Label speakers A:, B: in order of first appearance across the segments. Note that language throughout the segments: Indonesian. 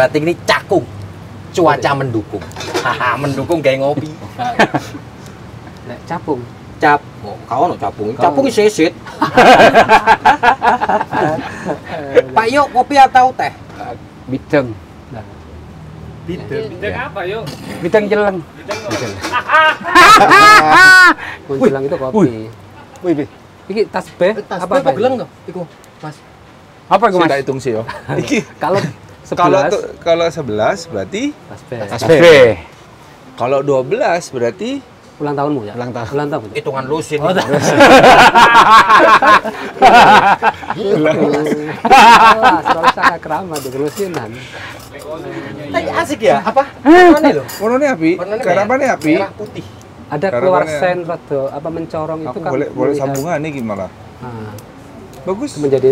A: berarti ini cakung. Cuaca mendukung. Haha, mendukung kayak ngopi.
B: Nek capung.
A: Kau no capung. Capung sesit. Pak Yuk, kopi atau teh?
B: Bideng.
C: Bideng apa yuk?
B: Bideng jeleng. Kun jeleng itu kopi.
A: Wih,
B: Iki tas B
A: apa geleng tuh? Iku, Mas.
B: Apa itu, Mas?
D: Saya hitung sih yo.
B: Kalau
D: Kalau 11 berarti
B: tas B.
A: Tas
B: Tas
A: B.
B: B.
D: kalau 12 berarti
B: Ulang tahunmu ya?
A: Ulang tahun.
B: Ulang tahun.
A: Hitungan lusin.
B: Kalau saya keramat di kelusinan.
A: Tapi asik ya? Apa? Warnanya loh.
D: warnanya api, garapannya api.
A: Merah putih.
B: Ada keluar sen rada apa mencorong itu
D: Aku
B: kan.
D: boleh
B: melihat-
D: sambungan nih gimana?
B: Nah,
D: Bagus.
B: menjadi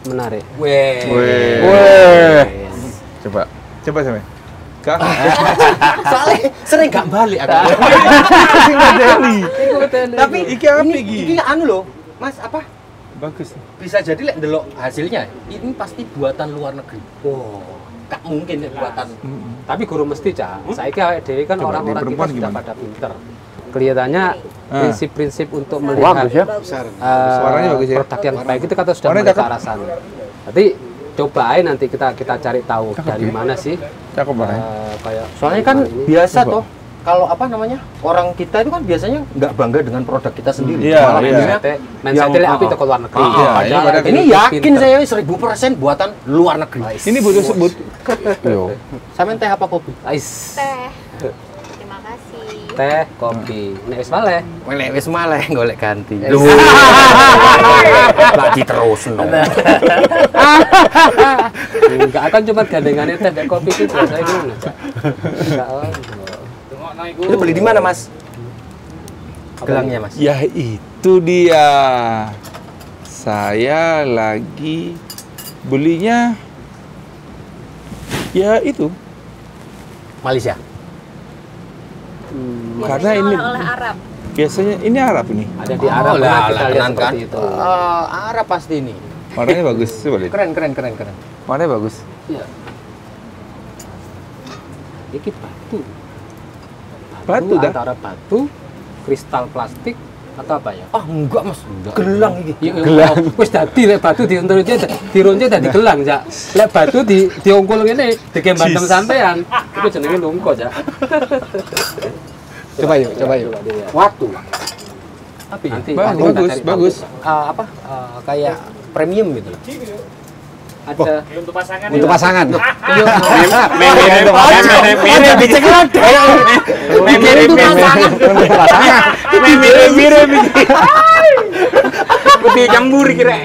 B: menarik.
A: Weh.
D: Coba sampe. Kak.
A: Soalnya sering gak balik aku. Tapi
D: Iki api iki.
A: ini anu loh, Mas, apa?
D: Bagus.
A: Bisa jadi lek ndelok hasilnya ini pasti buatan luar negeri. Wow, gak mungkin ya buatan.
B: Tapi guru mesti, Cak. Saiki awake dhewe kan
D: Coba,
B: orang-orang
D: di
B: kita
D: perempuan
B: sudah
D: gimana?
B: pada pinter. Kelihatannya prinsip-prinsip untuk
E: Bagus
B: melihat
E: ya.
D: Suaranya bagus ya.
B: produk yang baik itu kita sudah
D: Warnanya
B: mulai ke
D: cakep.
B: arah sana. Nanti coba aja nanti kita cari tahu dari mana sih
D: Cakep banget.
B: kayak
A: Soalnya kan
B: ini.
A: biasa
D: Coba.
A: toh kalau apa namanya orang kita itu kan biasanya nggak bangga dengan produk kita sendiri.
D: Iya,
A: Malah
D: iya.
A: biasanya
B: mindset-nya api toko luar negeri.
D: Iya, ini pada
A: ini yakin saya 1000% buatan luar negeri.
D: Ini butuh sebut. Yo.
A: Sampean teh apa kopi?
B: Ais.
E: Teh. Terima kasih.
B: Teh, kopi. Nek wis maleh.
A: Welek wis maleh golek ganti. Lagi terus no.
B: Enggak akan cuma gandengannya teh dan kopi itu biasanya gimana, Cak? Enggak.
A: Itu beli di mana, Mas? Gelangnya, Mas.
D: Ya itu dia. Saya lagi belinya ya itu.
A: Malaysia.
D: Karena ini
E: oleh Arab.
D: biasanya ini Arab ini.
B: Ada di Arab
A: lah,
B: pernah kita lihat
A: kan.
B: seperti itu.
A: Arab pasti ini.
D: Warnanya bagus. Coba lihat.
A: Keren.
D: Warnanya bagus.
B: Iya. Ini batu.
D: Batu dah.
B: Antara batu, kristal plastik atau apa ya?
A: Ah, enggak, Mas. Gelang iki.
B: Gelang. Wis dadi lek batu dironce dadi gelang, Cak. Lek batu diungkul ngene dikembantem sampean. Itu jenenge lungko, Cak.
A: Coba yuk. Waktu. Tapi
B: Nanti
D: Bagus.
A: apa? Kayak premium gitu.
B: ada
C: Untuk pasangan.
A: Untuk pasangan.
C: Putih campur kira.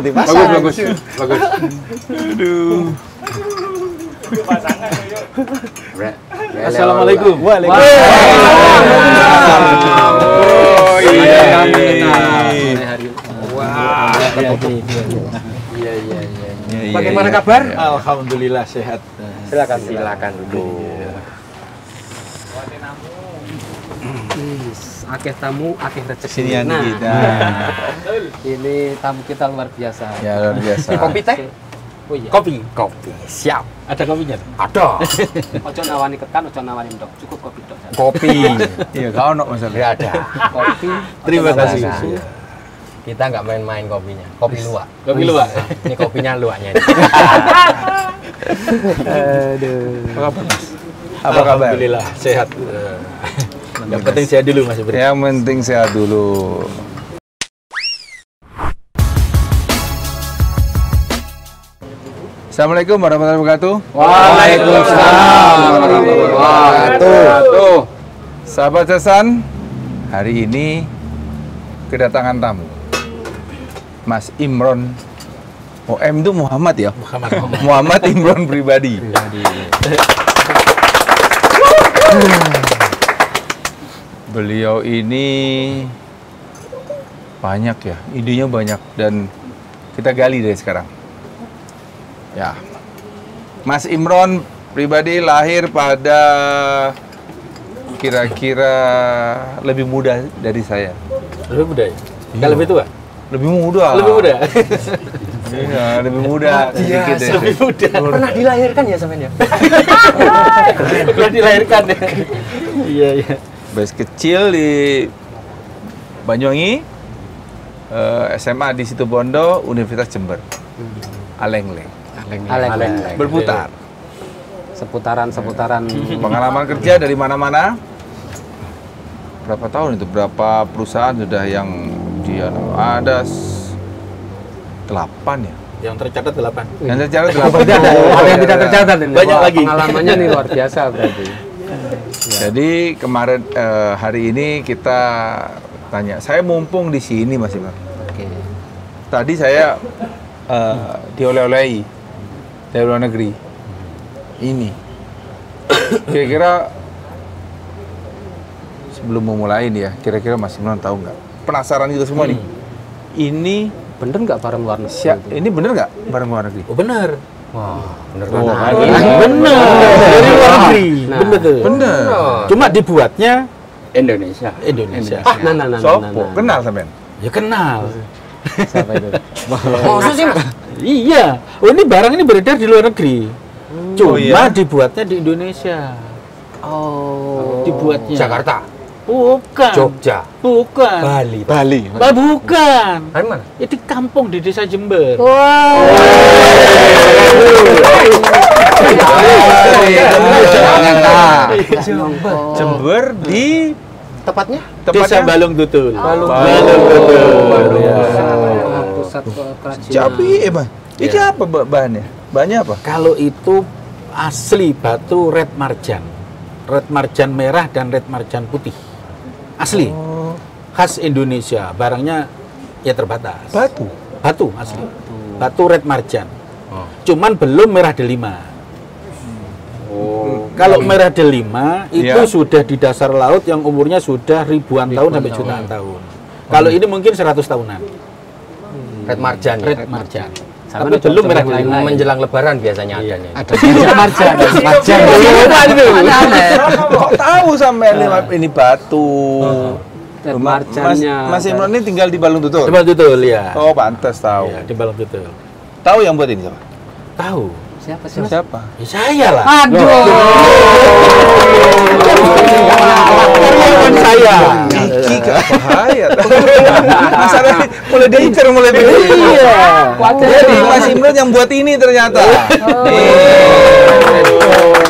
D: Bagus. Aduh.
C: Untuk pasangan yuk.
A: Assalamualaikum.
D: Oh iya.
B: wah
D: Iya,
A: Bagaimana
D: iya.
A: kabar?
F: Alhamdulillah sehat.
A: Silakan duduk.
B: akeh tamu akeh rezeki.
D: Sinian
B: Nah,
D: kita.
B: ini tamu kita luar biasa.
D: Ya luar biasa.
A: Kopi teh?
B: Oh iya.
A: Kopi. Siap.
F: Ada kopinya?
A: Ada.
B: Ojo nawani ketan, ojo nawani ndok. Cukup kopi tok.
A: Kopi.
D: Iya, kau ono masalah.
A: Tidak ada.
B: Kopi.
F: Terima
B: ojo
F: kasih.
B: nawani susu.
A: Kita nggak main-main kopinya. Kopi luwak.
F: Kopi luwak.
A: Ini kopinya luwaknya. Ini.
D: Apa kabar, Mas? Apa kabar?
F: Alhamdulillah sehat. Yang penting sehat dulu Mas Ibri.
D: Yang penting sehat dulu. Assalamualaikum warahmatullahi wabarakatuh.
A: Waalaikumsalam warahmatullahi wabarakatuh.
D: Sahabat Sesan, hari ini kedatangan tamu. Mas Imron. Oh, M itu Muhammad ya? Muhammad Imron pribadi. Beliau ini banyak ya, idenya banyak dan kita gali dari sekarang. Ya, Mas Imron pribadi lahir pada kira-kira lebih muda dari saya.
F: Lebih muda ya? Nggak lebih tua?
D: Lebih muda.
F: Lebih muda.
D: Iya, lebih muda sedikit ya.
F: Lebih muda.
A: Pernah dilahirkan ya sampean ya?
F: Pernah dilahirkan ya. Iya, iya.
D: Base kecil di Banyuwangi, SMA di Situbondo, Universitas Jember. Alengleng.
B: Aleng.
D: Berputar.
B: Seputaran.
D: Pengalaman kerja dari mana-mana. Berapa tahun itu? Berapa perusahaan sudah yang dia ada 8 ya?
F: Yang tercatat 8.
D: Yang tercatat 8.
B: Ada yang tidak tercatat ini.
F: Banyak
B: Wah,
F: lagi.
B: Pengalamannya nih luar biasa berarti.
D: Jadi kemarin hari ini kita tanya. Saya mumpung di sini Mas Imam.
B: Oke.
D: Tadi saya dioleh-olehi dari luar negeri. Ini. Kira-kira sebelum memulai ini ya, kira-kira Mas Imran tahu nggak? Penasaran gitu semua nih. Ini
B: Bener nggak barang luar negeri?
D: ini bener nggak barang luar negeri?
F: Oh, benar.
A: Wah, bener
B: Nah,
A: banget.
F: Benar. Dari luar negeri.
B: Nah.
F: Benar.
D: Bener.
F: Cuma dibuatnya
C: Indonesia.
F: Indonesia.
B: Nah.
D: Sopo, kenal sampean?
F: Ya kenal.
B: Siapa itu?
A: Maksud sih, Mas?
F: Iya. Oh, ini barang ini beredar di luar negeri. Cuma
D: iya?
F: dibuatnya di Indonesia.
B: Oh.
F: Dibuatnya.
A: Jakarta,
F: Bukan.
A: Jogja,
F: Bukan.
A: Bali.
D: Bali.
F: Bukan.
A: Dari mana?
F: Ya di kampung di desa Jember.
D: Jember di
A: Tepatnya?
F: Desa
D: tempatnya
F: Balung Tutul.
B: Balung
F: Tutul.
B: Pusat kerajinan.
D: Capi, Bang. Ini apa bahannya? Bahannya apa?
F: Kalau itu asli batu red marjan. Red marjan merah dan red marjan putih. Asli. Khas Indonesia. Barangnya ya terbatas.
D: Batu.
F: Batu asli. Batu red marjan. Cuman belum merah delima. Kalau merah delima itu
D: Iya.
F: sudah di dasar laut yang umurnya sudah ribuan tahun sampai jutaan tahun. Kalau ini mungkin 100 tahunan.
A: Red Marjan. Ya?
F: Red marjan.
B: Sama
F: Tapi
B: ada
F: belum merah
B: contoh yang
F: delima.
A: Menjelang Lebaran biasanya adanya.
B: Ada marjan.
D: Kok tahu sampean ini batu?
B: Dan
D: Mas
B: marjannya.
D: Mas Imron ini tinggal di Balung Tutul.
F: Di Balung Tutul ya.
D: Oh, pantas tahu.
F: Iya, di Balung Tutul.
D: Tahu yang buat ini siapa?
F: Tahu.
B: Siapa sih? Mas?
D: Siapa?
F: Ya, saya lah.
B: Aduh.
F: Karyawan saya.
D: Iki gak bahaya. Masalahnya mulai diincar mulai begitu.
F: Iya.
D: Jadi Mas Imron yang buat ini ternyata.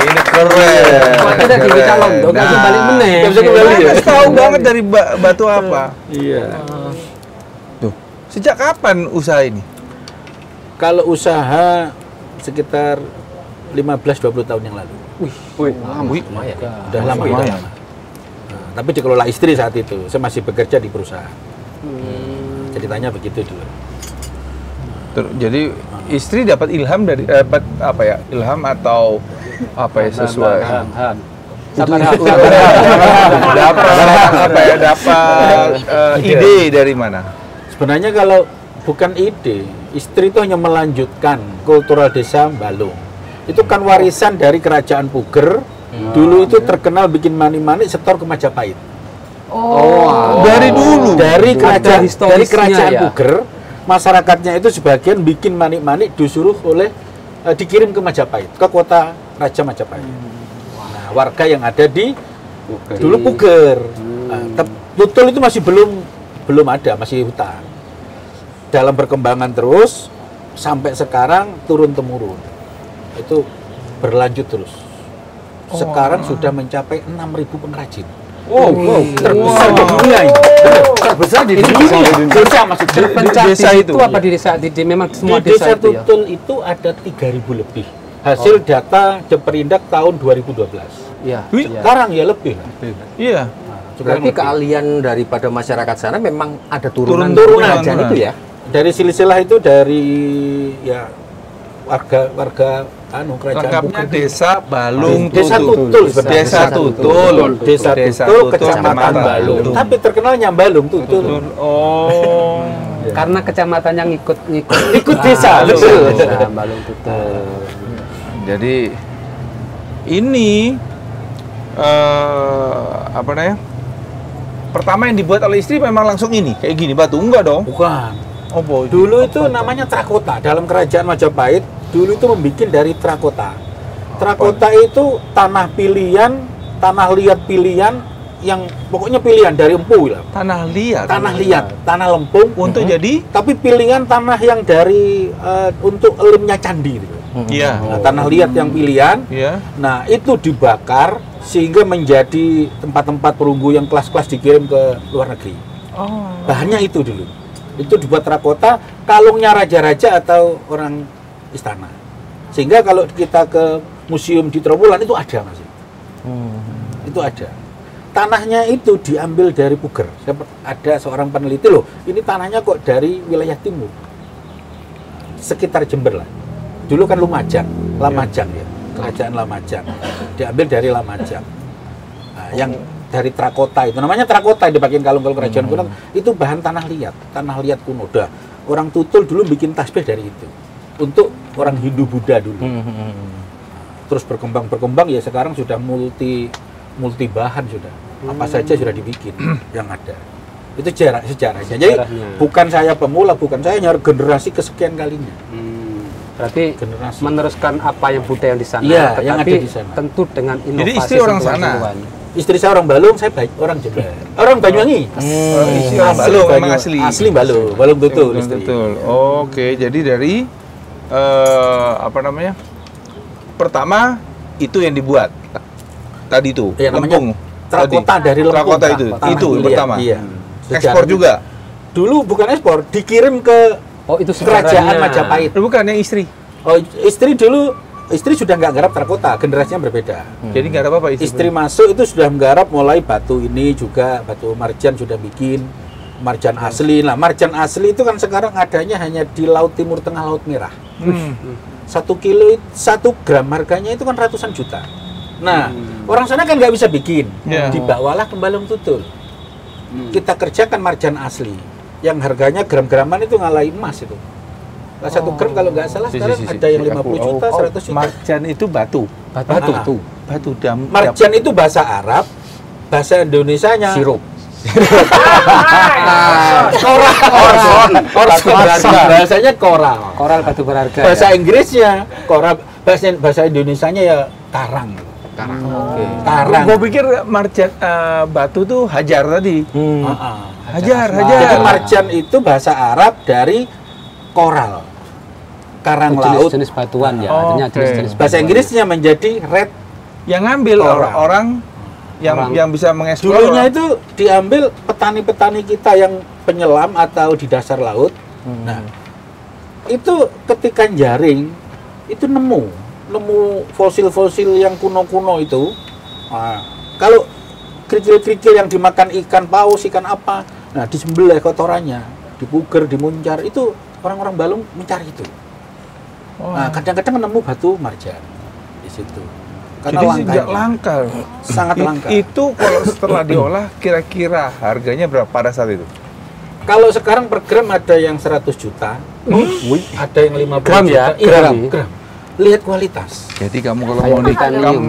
D: Ini keren.
B: Waktu udah dibicara londo, nggak bisa balik meneh.
F: Nggak bisa kembali ya?
D: Mas tahu banget dari batu apa.
F: Iya.
D: Tuh, sejak kapan usaha ini?
F: Kalau usaha sekitar 15-20 tahun yang lalu.
D: Wih,
A: Lumayan.
F: Udah lama.
D: lumayan.
F: Udah lama. Nah, tapi dikelola istri saat itu. Saya masih bekerja di perusahaan. Ceritanya begitu dulu.
D: Jadi istri dapat ilham dari dapat apa ya? Ilham atau apa ya sesuai?
B: Sabar.
D: Dapat apa ya? Dapat ide dari mana?
F: Sebenarnya kalau bukan ide, istri itu hanya melanjutkan kultural desa Balung. Itu kan warisan dari kerajaan Puger. Dulu itu terkenal bikin manik-manik setor ke Majapahit.
D: Dari dulu.
F: Dari kerajaan
B: historisnya ya?
F: Puger, masyarakatnya itu sebagian bikin manik-manik disuruh oleh dikirim ke Majapahit, ke kota Raja Majapahit. Nah, warga yang ada di dulu Puger. Tutul itu masih belum ada, masih hutan. Dalam perkembangan terus sampai sekarang turun temurun. Itu berlanjut terus. Sekarang sudah mencapai 6.000 pengrajin. Terbesar di dunia ini. Terbesar di dunia. Desa maksudnya.
B: Terpencah
D: Di desa
B: di
D: itu?
B: situ apa di desa? Di memang semua
F: Di desa
B: desa itu ya?
F: Tutul itu ada 3.000 lebih. Hasil data Jeperindak tahun 2012.
B: Iya.
D: Wih,
F: Sekarang ya lebih.
D: Iya.
A: Berarti keahlian daripada masyarakat sana memang ada turunan
F: Turunan.
A: kerajaan itu ya?
F: Dari silsilah itu dari ya warga kerajaan
D: Lengkapnya
F: Puger.
D: Desa Balung
F: Desa
D: Tutul.
F: Tutul sebenarnya.
D: Desa Tutul.
F: Desa Tutul, Kecamatan Balung.
D: Tutul.
F: Tapi terkenalnya Balung Tutul.
D: Tutul. Oh.
B: Karena kecamatannya ngikut
F: Ikut desa,
B: Balung.
F: betul.
B: Desa Balung Tutul.
D: Jadi ini apa namanya? Pertama yang dibuat oleh istri memang langsung ini, kayak gini batu enggak dong?
F: Bukan.
D: Apa?
F: Dulu itu namanya Trakota. Dalam kerajaan Majapahit dulu itu membuat dari Trakota. Trakota itu tanah pilihan, tanah liat pilihan yang pokoknya pilihan dari empu lah.
D: Tanah liat.
F: Tanah liat, tanah lempung
D: Untuk jadi?
F: tapi pilihan tanah yang dari untuk elimnya candi gitu.
D: Iya.
F: Nah, tanah liat yang pilihan.
D: Iya.
F: Nah, itu dibakar sehingga menjadi tempat-tempat perunggu yang kelas-kelas dikirim ke luar negeri.
D: Oh.
F: Bahannya itu dulu. Itu dibuat terakota, kalungnya raja-raja atau orang istana. Sehingga kalau kita ke museum di Trawulan itu ada, Mas. Itu ada. Tanahnya itu diambil dari Puger. Ada seorang peneliti loh, ini tanahnya kok dari wilayah timur. Sekitar Jember lah. Dulu kan Lumajang ya. Kerajaan Lumajang. Diambil dari Lumajang. Nah, yang dari Trakota itu namanya Trakota di bagian kalung-kalung kerajaan kuno itu bahan tanah liat kuno. Dah orang Tutul dulu bikin tasbih dari itu untuk orang Hindu Buddha dulu. Terus berkembang ya sekarang sudah multi bahan sudah. Apa saja sudah dibikin yang ada. Itu sejarahnya. Jadi bukan saya pemula, bukan saya nyari generasi kesekian kalinya.
B: Berarti
F: Generasi.
B: meneruskan apa yang budaya yang di sana,
F: Iya,
B: tetapi
F: yang ada di sana.
B: tentu dengan inovasi.
D: Jadi istri orang
B: sentuhan-sentuhan.
F: Istri saya orang Balung, saya orang Jember. Orang Banyuwangi.
D: Isi orang Balung memang asli.
F: Asli Balung betul istri.
D: Betul. Oke, jadi dari apa namanya? Pertama itu yang dibuat. Tadi itu,
F: Iya, namanya
D: lempung.
F: Trakota
D: Tadi.
F: dari lempung.
D: Trakota itu.
F: Tanah
D: Itu yang
F: pilihan.
D: pertama.
F: Iya.
D: Ekspor juga.
F: Dulu bukan ekspor, dikirim ke
B: Oh, itu
F: kerajaan
B: sejarahnya.
F: Majapahit.
D: Bukan yang istri.
F: Oh, istri sudah nggak garap Trakota, generasinya berbeda.
D: Jadi nggak ada apa-apa
F: Istri masuk itu sudah menggarap mulai batu ini juga, batu marjan sudah bikin marjan asli. Nah, marjan asli itu kan sekarang adanya hanya di Laut Timur Tengah, Laut Merah. 1 kilo, 1 gram harganya itu kan ratusan juta. Nah, orang sana kan nggak bisa bikin,
D: Iya.
F: dibawalah ke Balung Tutul. Kita kerjakan marjan asli, yang harganya gram-graman itu ngalahin emas itu. Lah 1 gram kalau nggak salah sekarang ada yang 50 juta, 100 juta.
D: Marjan itu batu.
B: Batu.
D: Batu dam.
F: Marjan itu bahasa Arab, bahasa Indonesianya
B: Sirup.
F: koral. Bahasanya koral.
B: Koral batu berharga.
F: Bahasa
B: ya?
F: Inggrisnya koral, bahasa Indonesianya ya karang.
B: Oke.
F: Karang.
D: Gue pikir marjan batu tuh hajar tadi. Hajar.
F: Jadi marjan itu bahasa Arab dari koral. Karang laut.
B: Jenis batuan ya,
D: Oh,
B: artinya
D: oke.
B: jenis-jenis
F: Bahasa
B: batuan.
F: Inggrisnya menjadi red.
D: Yang ngambil
F: Orang.
D: orang yang bisa mengeksplor.
F: Dulunya itu diambil petani-petani kita yang penyelam atau di dasar laut. Nah, itu ketika jaring itu nemu fosil-fosil yang kuno-kuno itu. Nah, kalau kerikil-kerikil yang dimakan ikan paus, ikan apa, nah disembelih kotorannya, dipuger, dimuncar, itu orang-orang Balung mencari itu. Nah, kadang-kadang nemu batu marjan di situ. Karena
D: Jadi sejak langka.
F: sangat langka.
D: Itu kalau setelah diolah kira-kira harganya berapa pada saat itu?
F: Kalau sekarang per gram ada yang 100 juta, ada yang 50
B: Gram
F: juta.
B: ya?
F: Iya,
B: Gram.
F: gram. Lihat kualitas.
D: Jadi kamu kalau
B: Kayak
D: mau di
B: titanium.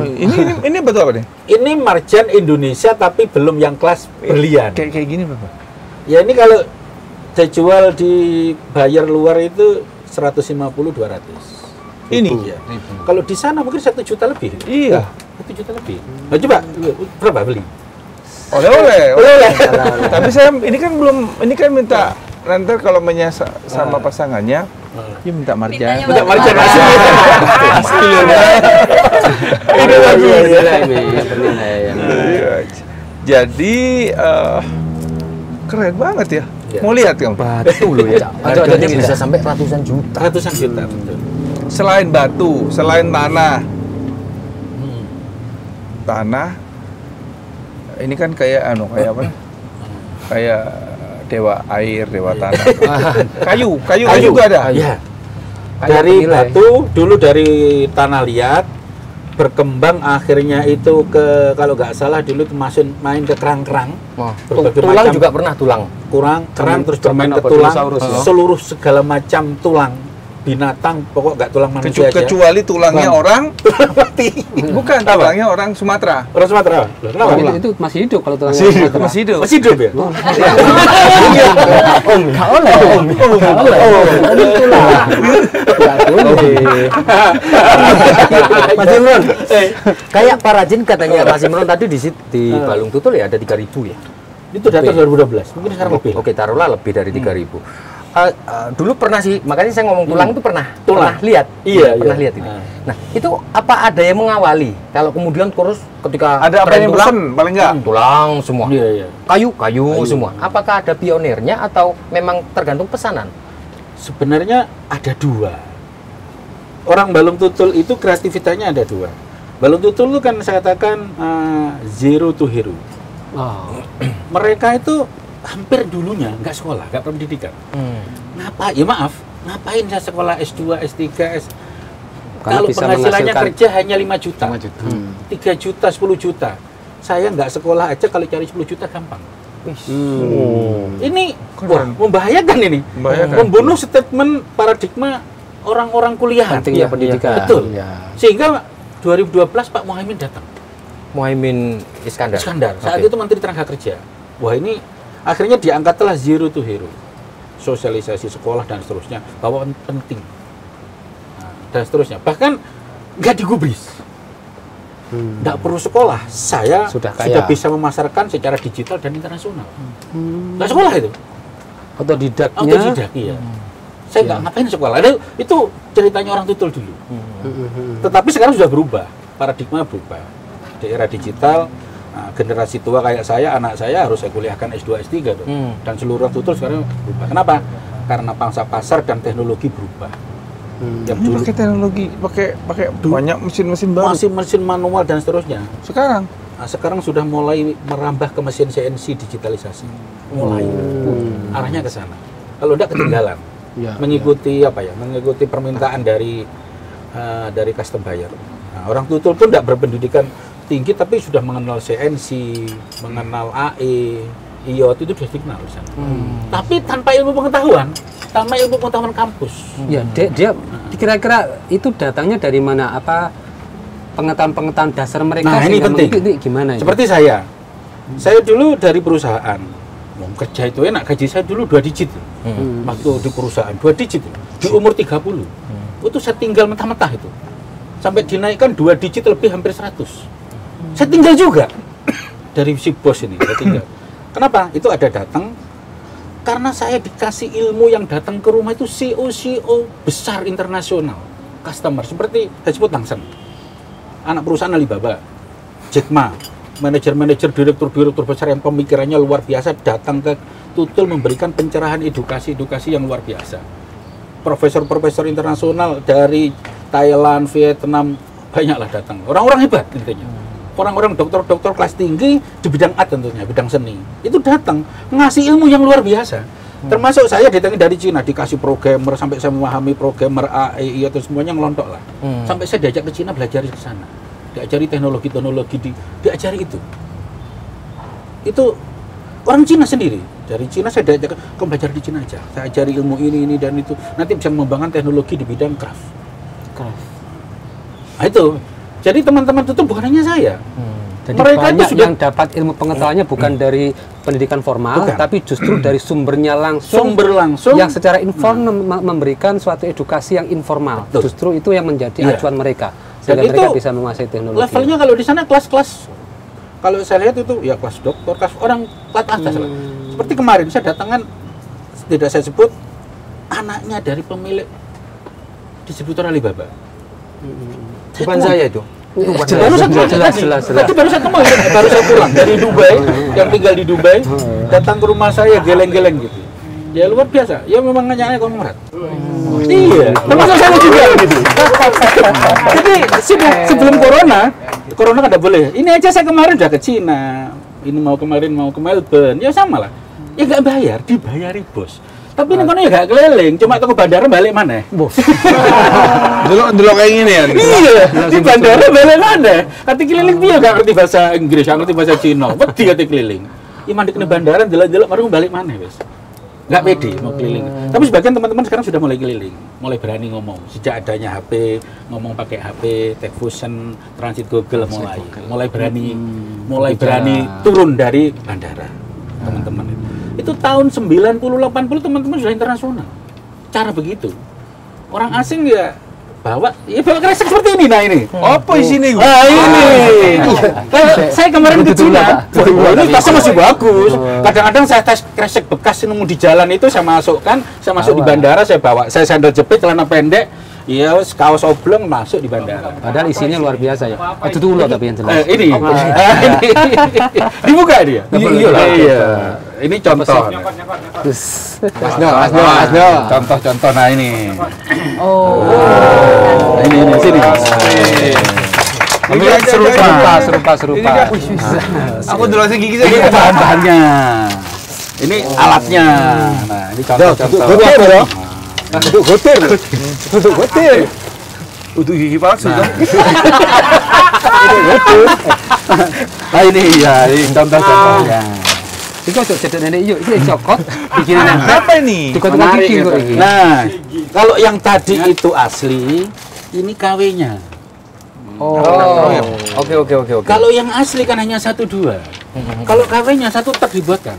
D: ini betul apa nih?
F: Ini marjan Indonesia tapi belum yang kelas berlian.
D: Kayak gini berapa?
F: Ya ini kalau dijual di bayar luar itu 150-200.
D: Ini?
F: Ya. Kalau di sana mungkin 1 juta lebih.
D: Iya.
F: 1 juta lebih. Nah, coba berapa beli?
D: Oleh-oleh.
F: Oleh.
D: Tapi saya ini kan belum, ini kan minta nanti kalau menyasar sama pasangannya, dia minta marjan.
F: Minta marjan asli. Asli loh. Ini lagi.
D: Iya. Jadi keren banget ya.
F: Iya.
D: Mau lihat kamu?
B: Batu loh ya.
A: Harganya bisa sampai ratusan juta.
F: Ratusan juta. Betul.
D: Selain batu, selain tanah, tanah ini kan kayak kayak apa? Kayak dewa air, dewa tanah. kayu juga ada.
F: Ya.
B: Kayak
F: Dari
B: penilai.
F: batu dulu dari tanah liat berkembang akhirnya itu ke kalau nggak salah dulu itu main ke kerang-kerang.
A: Wah,
F: Berbagai
A: tulang
F: macam-
A: juga pernah tulang.
F: Kerang terus
B: Cermin
F: bermain ke
B: apa,
F: tulang,
B: dinosaurus ya?
F: seluruh segala macam tulang binatang, pokok nggak tulang manusia aja.
D: Kecuali tulangnya
F: Tulang.
D: orang,
F: mati.
D: bukan tulangnya orang Sumatera.
F: Orang Sumatera. Loh, kenapa?
B: Itu masih hidup kalau tulangnya
D: Masih hidup,
B: Sumatera.
D: masih hidup.
F: Masih hidup ya?
B: Nggak oleh. Nggak oleh. Ini tulang. Nggak boleh.
A: Mas Imron, kayak Pak Rajin katanya Mas Imron tadi di Balung Tutul ya ada 3.000 ya?
F: Itu data 2012, mungkin sekarang lebih.
A: Oke, taruhlah lebih dari 3.000. Dulu pernah sih, makanya saya ngomong tulang itu pernah lihat.
F: Iya,
A: pernah
F: iya.
A: lihat itu. Nah, itu apa ada yang mengawali? Kalau kemudian terus ketika
D: Ada apa
A: tren
D: yang
A: tulang,
D: pesen paling enggak?
A: tulang semua.
F: Iya, iya.
A: Kayu semua. Apakah ada pionirnya atau memang tergantung pesanan?
F: Sebenarnya ada dua. Orang Balung Tutul itu kreativitasnya ada dua. Balung Tutul itu kan saya katakan zero to hero.
B: Oh.
F: Mereka itu hampir dulunya nggak sekolah, nggak pendidikan. Ngapain? Ya maaf, ngapain saya sekolah S2, S3,
B: Karena
F: kalau
B: bisa
F: penghasilannya
B: menghasilkan-
F: kerja hanya 5 juta,
B: 5 juta.
F: 3 juta, 10 juta. Saya nggak sekolah aja kalau cari 10 juta gampang. Ini wah, membahayakan ini.
D: Membahayakan.
F: Membunuh statement paradigma orang-orang kuliahan.
B: Pentingnya pendidikan.
F: Betul.
B: Ya.
F: Sehingga 2012 Pak Muhaimin datang.
A: Muhaimin Iskandar.
F: Saat
A: Oke.
F: itu Menteri Tenaga Kerja. Wah, ini akhirnya diangkatlah zero to hero. Sosialisasi sekolah dan seterusnya bahwa penting. Nah, dan seterusnya. Bahkan nggak digubris. Nggak perlu sekolah. Saya
B: Sudah
F: sudah
B: kaya.
F: bisa memasarkan secara digital dan internasional. Nggak sekolah itu.
B: Otodidaknya.
F: Autodidak, iya. Saya nggak ngapain sekolah. Itu ceritanya orang Tutul dulu. Tetapi sekarang sudah berubah. Paradigma berubah. Di era digital, generasi tua kayak saya, anak saya harus saya kuliahkan S2, S3 dong. Dan seluruh orang Tutul sekarang berubah. Kenapa? Karena pangsa pasar dan teknologi berubah. Yang
D: Ini
F: dulu
D: pakai teknologi, pakai banyak mesin-mesin baru.
F: masih mesin manual dan seterusnya.
D: Sekarang
F: Sekarang sudah mulai merambah ke mesin CNC digitalisasi. Mulai. Arahnya ke sana. Kalau tidak ketinggalan.
B: Ya,
F: Mengikuti apa ya? Mengikuti permintaan dari custom buyer. Nah, orang Tutul pun tidak berpendidikan tinggi tapi sudah mengenal CNC, mengenal AE, IoT itu sudah dikenal di sana. Tapi tanpa ilmu pengetahuan kampus.
B: Ya, dia kira-kira itu datangnya dari mana? Apa pengetahuan dasar mereka?
F: Nah, ini
B: sehingga
F: penting.
B: mengikuti gimana? Ini?
F: Seperti saya dulu dari perusahaan, mau kerja itu enak, gaji saya dulu 2 digit. Waktu di perusahaan 2 digit di umur 30. Itu saya tinggal mentah-mentah itu. Sampai dinaikkan 2 digit lebih hampir 100. Saya tinggal juga dari si bos ini, saya tinggal. Kenapa? Itu ada datang karena saya dikasih ilmu yang datang ke rumah itu CEO besar internasional, customer seperti saya sebut Tangsen, anak perusahaan Alibaba, Jack Ma, manajer-manajer, direktur-direktur besar yang pemikirannya luar biasa datang ke Tutul memberikan pencerahan edukasi yang luar biasa. Profesor-profesor internasional dari Thailand, Vietnam banyaklah datang. Orang-orang hebat intinya. Orang-orang dokter-dokter kelas tinggi di bidang art tentunya, bidang seni. Itu datang ngasih ilmu yang luar biasa. Termasuk saya datang dari Cina, dikasih programmer sampai saya memahami programmer AE itu semuanya ngelontok lah. Sampai saya diajak ke Cina belajar ke sana. Diajari teknologi-teknologi diajari itu. Itu orang Cina sendiri. Dari Cina saya diajak ke belajar di Cina aja. Saya ajari ilmu ini dan itu. Nanti bisa mengembangkan teknologi di bidang craft. Nah, itu. Jadi teman-teman itu bukan hanya saya.
B: Jadi
F: mereka
B: banyak
F: itu sudah
B: yang dapat ilmu pengetahuannya bukan dari pendidikan formal,
F: Bukan.
B: tapi justru dari sumbernya langsung,
F: sumber langsung
B: yang secara informal memberikan suatu edukasi yang informal.
F: Betul.
B: Justru itu yang menjadi
F: Iya.
B: acuan mereka,
F: Dan
B: sehingga mereka
F: itu
B: bisa menguasai teknologi.
F: levelnya kalau di sana kelas-kelas. Kalau saya lihat itu ya kelas dokter, kelas orang kelas atas lah. Seperti kemarin saya datangkan, tidak saya sebut, anaknya dari pemilik distributor Alibaba.
A: Bukan saya itu.
F: Baru satu
B: jelas.
F: Tadi baru saya temui, baru saya pulang dari Dubai, yang tinggal di Dubai, datang ke rumah saya geleng-geleng gitu. Ya luar biasa. Ya memang hanya konglomerat. Iya, termasuk saya juga gitu. Jadi sebelum corona kan tidak boleh. Ini aja saya kemarin udah ke Cina. Ini mau ke Melbourne. Ya sama lah. Ya nggak bayar, dibayari bos. Tapi ini kan ya nggak keliling, cuma ke bandara balik mana?
D: Delok kayak gini ya.
F: Iya, di bandara balik mana? Kati keliling dia nggak ngerti bahasa Inggris, nggak ngerti bahasa Cina. Wedi kati keliling. Iman di bandara delok-delok baru balik mana, wes? nggak pede mau keliling. Tapi sebagian teman-teman sekarang sudah mulai keliling, mulai berani ngomong. Sejak adanya HP, ngomong pakai HP, Tech Fusion, Transit Google mulai berani turun dari bandara, teman-teman itu. Itu tahun 90-80 teman-teman sudah internasional. Cara begitu. Orang asing ya bawa kresek seperti ini. Nah ini.
D: Apa isinya?
F: Nah ini. Saya kemarin ke Cina. Ini tasnya masih bagus. Kadang-kadang saya tes kresek bekas nemu di jalan itu saya masukkan, saya masuk di bandara, saya bawa. Saya sandal jepit, celana pendek, iya, kaos oblong masuk di bandara.
B: Padahal isinya luar biasa ya. Itu tuh tapi yang jelas.
F: Ini. Dibuka dia. Iya. Ini contoh. Asno. Contoh-contoh. Nah ini. Ini sini.
D: Ini
B: Serupa.
D: Aku jelasin gigi
F: Ini
D: saya.
F: bahan-bahannya. Ini alatnya. Nah, ini contoh-contoh.
B: Duduk gotir.
D: Untuk gigi palsu dong.
F: Nah ini ya, ini contoh-contohnya.
B: Itu cocok cedak nenek yuk, ini cokot bikinan yang
D: Apa ini?
B: cokot gigi kok ini.
F: Nah, kalau yang tadi itu asli, ini KW-nya.
B: Oke.
F: Kalau yang asli kan hanya 1-2. Kalau KW-nya 1 truk dibuatkan.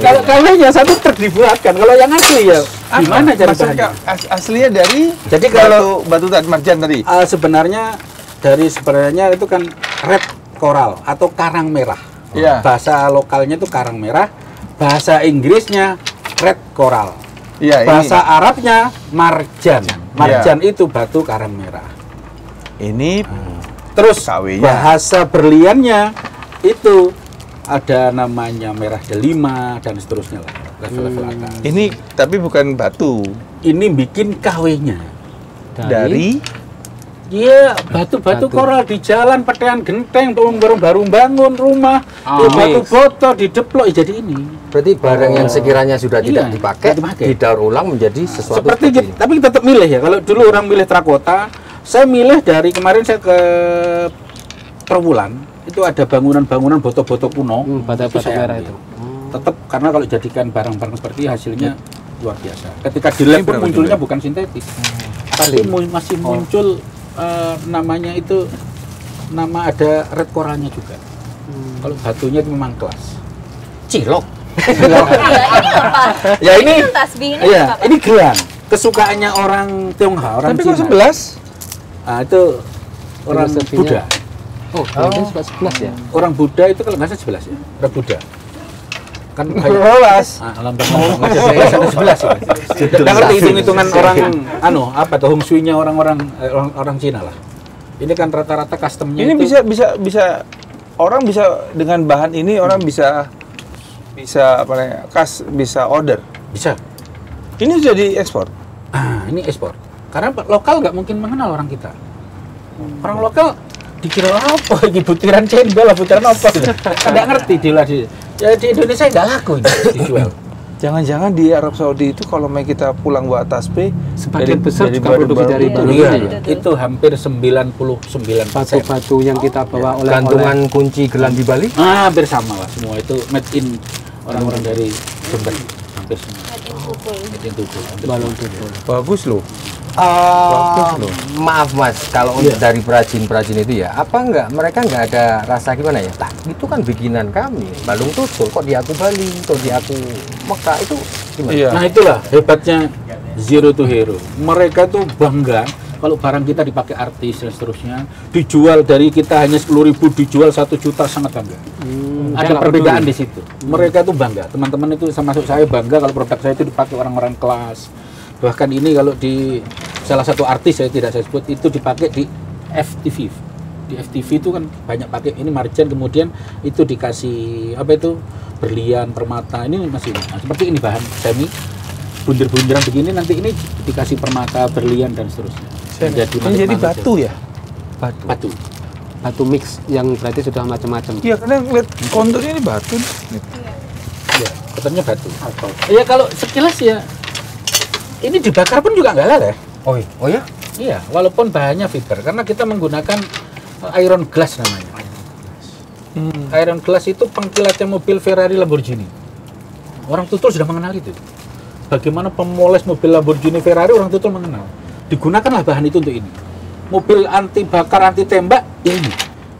F: Kalau KW-nya 1 truk dibuatkan. Kalau yang asli ya gimana cara bahannya?
D: Aslinya dari
F: Jadi kalau
D: batu marjan tadi.
F: sebenarnya itu kan red coral atau karang merah.
D: Iya.
F: Bahasa lokalnya itu karang merah, bahasa Inggrisnya red coral.
D: Iya,
F: Bahasa Arabnya marjan. Marjan itu batu karang merah.
D: ini
F: Terus
D: KW-nya.
F: bahasa berliannya itu ada namanya merah delima dan seterusnya lah, level-level atas.
D: Ini tapi bukan batu.
F: Ini bikin KW-nya.
D: Dari
F: Iya, batu-batu koral di jalan, petean genteng, tolong baru bangun rumah, batu botol dideplok, jadi ini.
A: Berarti barang yang sekiranya sudah tidak
F: Iya,
A: dipakai,
F: tidak dipakai.
A: didaur ulang menjadi sesuatu
F: Seperti
A: seperti ini.
F: tapi tetap milih ya. Kalau dulu orang milih terakota, saya milih dari kemarin saya ke Trawulan, itu ada bangunan-bangunan botol-botol kuno.
B: Bata-bata
F: saya
B: merah
F: ambil.
B: itu.
F: Tetap karena kalau jadikan barang-barang seperti hasilnya luar biasa. Ketika di lab pun munculnya bukan sintetis, tapi masih muncul namanya itu ada red coralnya juga. Kalau batunya itu memang kelas.
A: Cilok.
E: Iya, ini apa?
F: Ya ini,
E: kan tasbih ini
F: iya,
E: apa?
F: ini gelang kesukaannya orang Tionghoa, orang
D: tapi
F: Cina.
D: kok 11?
F: Ah, itu orang
B: Filosofinya-
F: Buddha.
B: Ini suka 11 ya.
F: Orang Buddha itu kalau nggak salah 11 ya. Orang Buddha. Kan lambang ada 11 ya. Nggak ngerti hitung-hitungan orang apa tuh Hong Shui-nya orang Cina lah. Ini kan rata-rata customnya
D: Ini
F: itu
D: bisa orang bisa dengan bahan ini orang bisa apa namanya? Bisa order.
F: bisa.
D: Ini sudah diekspor.
F: Ini ekspor. Karena lokal nggak mungkin mengenal orang kita. Orang lokal dikira apa ini butiran cendol lah, butiran apa? Nggak ngerti dia lah. Ya di Indonesia nggak laku ini dijual.
D: Jangan-jangan di Arab Saudi itu kalau kita pulang buat tasbih
B: Sebagian besar juga
D: baru-
B: produksi dari
D: baru-
B: Indonesia
F: Iya,
B: ya.
F: itu hampir 99%.
B: Batu-batu yang kita bawa oleh
A: Gantungan kunci gelang di Bali.
F: Hampir sama lah semua itu made in orang-orang dari Jember, hampir semua. Made in Tugu. hampir
B: balon
F: semua.
B: tutul.
D: bagus loh.
A: Maaf Mas, kalau untuk dari perajin-perajin itu ya, mereka nggak ada rasa gimana ya? Tah, itu kan bikinan kami, balung tutul, kok di aku Bali, kok di aku Mekah, itu gimana?
D: Iya.
F: Nah itulah hebatnya Zero to Hero. Mereka tuh bangga kalau barang kita dipakai artis dan seterusnya, dijual dari kita hanya 10.000 dijual 1 juta, sangat bangga. Ada
B: nggak
F: perbedaan
B: peduli.
F: di situ. Mereka tuh bangga. Teman-teman itu termasuk saya bangga kalau produk saya itu dipakai orang-orang kelas. Bahkan ini kalau di salah satu artis saya tidak saya sebut itu dipakai di FTV. Di FTV itu kan banyak pakai ini marjan, kemudian itu dikasih apa itu berlian, permata. Ini masih seperti ini bahan semi bundir-bundiran begini, nanti ini dikasih permata, berlian dan seterusnya.
D: Ini jadi batu ya?
F: Batu.
B: Batu mix yang berarti sudah macam-macam.
D: Iya, karena lihat konturnya ini batu.
F: Ya, katanya batu. Iya kalau sekilas ya ini dibakar pun juga nggak laleh.
A: Oh ya?
F: Iya, walaupun bahannya fiber karena kita menggunakan iron glass namanya. Iron glass itu pengkilatnya mobil Ferrari, Lamborghini. Orang Tutul sudah mengenal itu. Bagaimana pemoles mobil Lamborghini Ferrari orang Tutul mengenal. Digunakanlah bahan itu untuk ini. Mobil anti bakar, anti tembak, ya ini.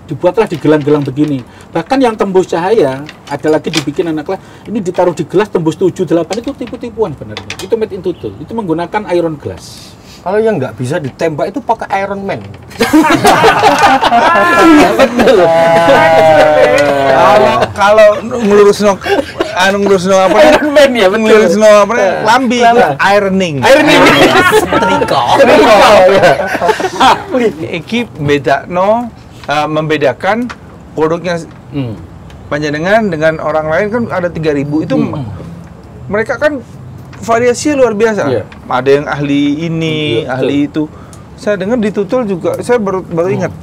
F: Dibuatlah di gelang-gelang begini. Bahkan yang tembus cahaya, ada lagi dibikin anak kelas, ini ditaruh di gelas tembus 7, 8, itu tipu-tipuan benar. Itu made in Tutul. Itu menggunakan iron glass.
A: Kalau yang nggak bisa ditembak itu pakai Iron Man.
D: Kalau ngelurusno apa?
F: Iron Man ya, betul.
D: Ngelurusno apa? Lambi, ironing.
F: Ironing.
D: Triko. Iki bedakno membedakan produknya panjenengan dengan orang lain kan ada 3.000 itu mereka kan variasinya luar biasa.
F: Iya.
D: Ada yang ahli ini, ahli itu. Saya dengar di Tutul juga, saya baru ingat.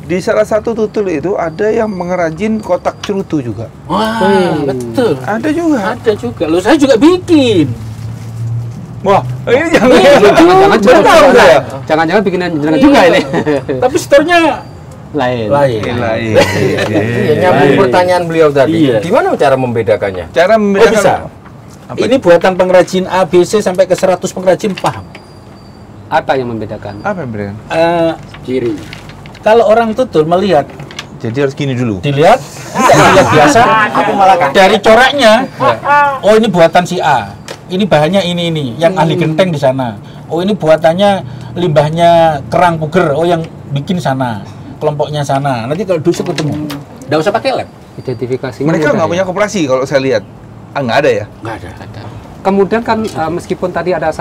D: Di salah satu Tutul itu ada yang mengerajin kotak cerutu juga.
F: Wah, betul.
D: Ada juga.
F: Ada juga. Loh, saya juga bikin.
D: Wah, ini jangan
B: Jangan-jangan bikinan jenengan juga ini.
F: Tapi store-nya
B: Lain.
D: lain.
A: Ya, nyambung pertanyaan beliau tadi.
F: Iya.
A: Gimana cara membedakannya?
D: Cara
F: Oh,
D: membedakan
F: bisa.
D: apa?
F: Ini buatan pengrajin A, B, C sampai ke 100 pengrajin paham.
B: Apa yang membedakan?
D: Apa yang bedakan?
F: Ciri. Kalau orang Tutul melihat,
D: Jadi harus gini dulu.
F: dilihat, dilihat biasa, aku malah dari coraknya, oh ini buatan si A, ini bahannya ini, yang ahli genteng di sana. Oh ini buatannya limbahnya kerang puger, oh yang bikin sana, kelompoknya sana. Nanti kalau dusuk ketemu, nggak usah pakai lab.
B: Identifikasinya
D: Mereka
B: mudah
D: nggak
B: ya?
D: punya koperasi kalau saya lihat. Nggak ada ya?
F: Nggak ada.
B: Kemudian kan meskipun tadi ada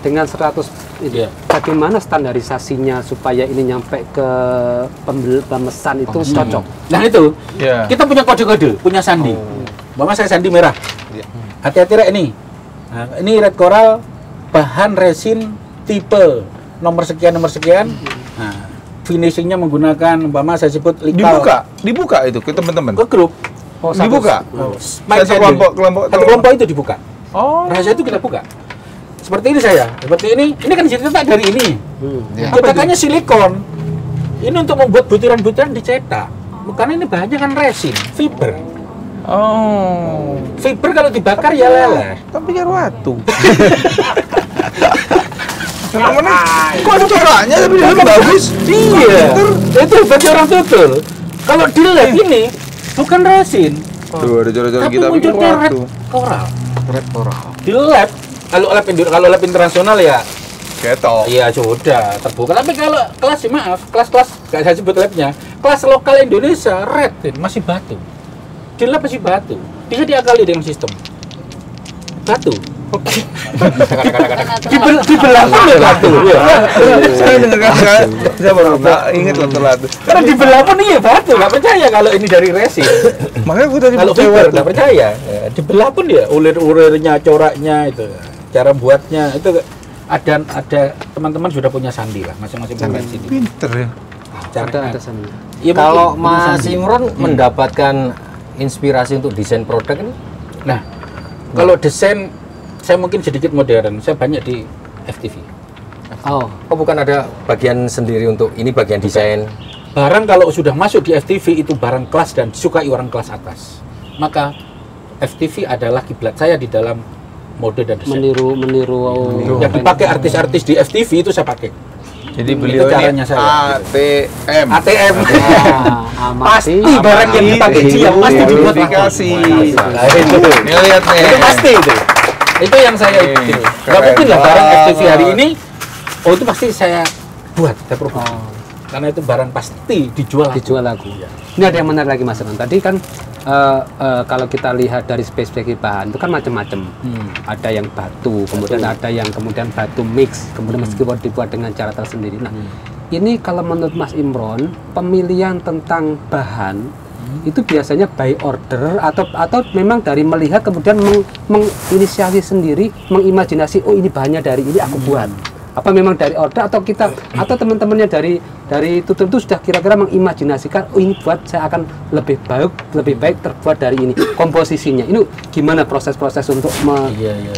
B: dengan 100
F: Iya.
B: bagaimana standarisasinya supaya ini nyampe ke pemesan itu cocok?
F: Nah itu,
D: Iya.
F: kita punya kode-kode, punya sandi. Mama saya sandi merah. Hati-hati Rek ini. Nah, ini red coral, bahan resin tipe nomor sekian. Nah, finishingnya menggunakan, Mama saya sebut likal.
D: Dibuka itu ke teman-teman.
F: Ke grup.
D: Dibuka.
F: Spike
D: Satu
F: candle.
D: kelompok.
F: Satu kelompok itu dibuka.
D: Oh.
F: Rahasia itu kita buka. Seperti ini saya. Seperti ini kan dicetak dari ini. Cetakannya silikon. Ini untuk membuat butiran-butiran dicetak. Karena ini bahannya kan resin, fiber.
D: Oh.
F: Fiber kalau dibakar ya leleh.
D: Tapi kan waktu. Mana? Kok ada coraknya tapi dia bagus?
F: Iya. Itu bagi orang Tutul. Kalau di lab ini bukan resin,
D: Tuh ada corak-corak
F: tapi
D: kita bikin
F: munculnya red
D: waktu.
F: coral.
A: Red Coral.
F: Di lab, kalau lab internasional ya,
D: Ketok.
F: iya sudah terbuka. Tapi kalau kelas, maaf, kelas nggak saya sebut labnya, kelas lokal Indonesia red masih batu. Di lab masih batu. Dia diakali dengan sistem batu. Dibelah pun ya batu.
D: Saya dengar saya baru ingat lah telat.
F: Karena dibelah pun iya batu. Nggak percaya kalau ini dari resin.
D: Makanya aku tadi
F: Kalau
D: percaya
F: fiber
D: waktu.
F: nggak percaya. Ya, dibelah pun dia ulir-ulirnya, coraknya itu, cara buatnya itu ada teman-teman sudah punya sandi lah masing-masing konvensi.
D: Pinter ya.
B: Ada sana.
F: Ya,
A: Kalau
F: mungkin punya
A: Mas
F: sandi.
A: Imron mendapatkan inspirasi untuk desain produk ini,
F: Nah, kalau desain saya mungkin sedikit modern. Saya banyak di FTV.
B: Oh,
A: oh bukan ada bagian sendiri untuk ini bagian desain.
F: Barang kalau sudah masuk di FTV itu barang kelas dan disukai orang kelas atas. Maka FTV adalah kiblat saya di dalam mode dan desain.
B: meniru
F: Yang dipakai artis-artis di FTV itu saya pakai.
D: Jadi
F: Itu
D: beliau
F: caranya
D: ini
F: saya.
D: ATM.
F: ATM.
B: amati
F: Pasti barang yang dipakai dia pasti dibuat
D: Verifikasi.
F: Nah, itu.
D: Ini lihat nih.
F: Itu pasti itu. Itu yang saya
D: Nih,
F: itu. Nggak
D: keren
F: mungkin lah barang
D: banget.
F: FTV hari ini. Oh itu pasti saya buat, saya produksi. Karena itu barang pasti dijual.
B: dijual lagu. Ini ada yang menarik lagi Mas Ron. Tadi kan kalau kita lihat dari spesifikasi bahan itu kan macam-macam. Ada yang batu, kemudian ada yang kemudian batu mix, kemudian meskipun dibuat dengan cara tersendiri. Nah, ini kalau menurut Mas Imron, pemilihan tentang bahan itu biasanya by order atau memang dari melihat kemudian menginisiasi sendiri, mengimajinasi oh ini bahannya dari ini aku buat. Apa memang dari order atau kita atau teman-temannya dari Tutul itu sudah kira-kira mengimajinasikan oh ini buat saya akan lebih baik terbuat dari ini komposisinya. Ini gimana proses-proses untuk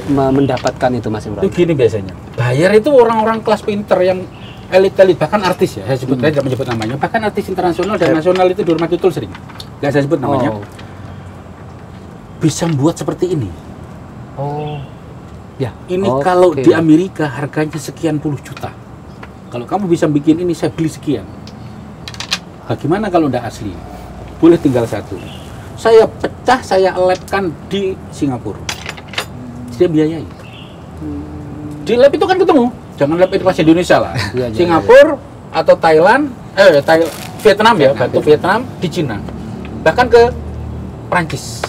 B: mendapatkan itu Mas Imron?
F: Itu gini biasanya. Bayar itu orang-orang kelas pinter yang elit-elit, bahkan artis ya. Saya sebut saya tidak menyebut namanya. Bahkan artis internasional dan nasional itu di rumah Tutul sering. Nggak saya sebut namanya.
B: Oh.
F: bisa membuat seperti ini.
A: Oh.
B: Ya.
F: Ini
B: Oke.
F: kalau di Amerika harganya sekian puluh juta. Kalau kamu bisa bikin ini, saya beli sekian. Bagaimana kalau tidak asli? Boleh tinggal satu. Saya pecah, saya labkan di Singapura. Dia biayai. Di lab itu kan ketemu. Jangan lab inovasi Indonesia lah.
B: Iya, iya,
F: Singapura atau Thailand, Vietnam ya, batu Vietnam di Cina. Bahkan ke Prancis.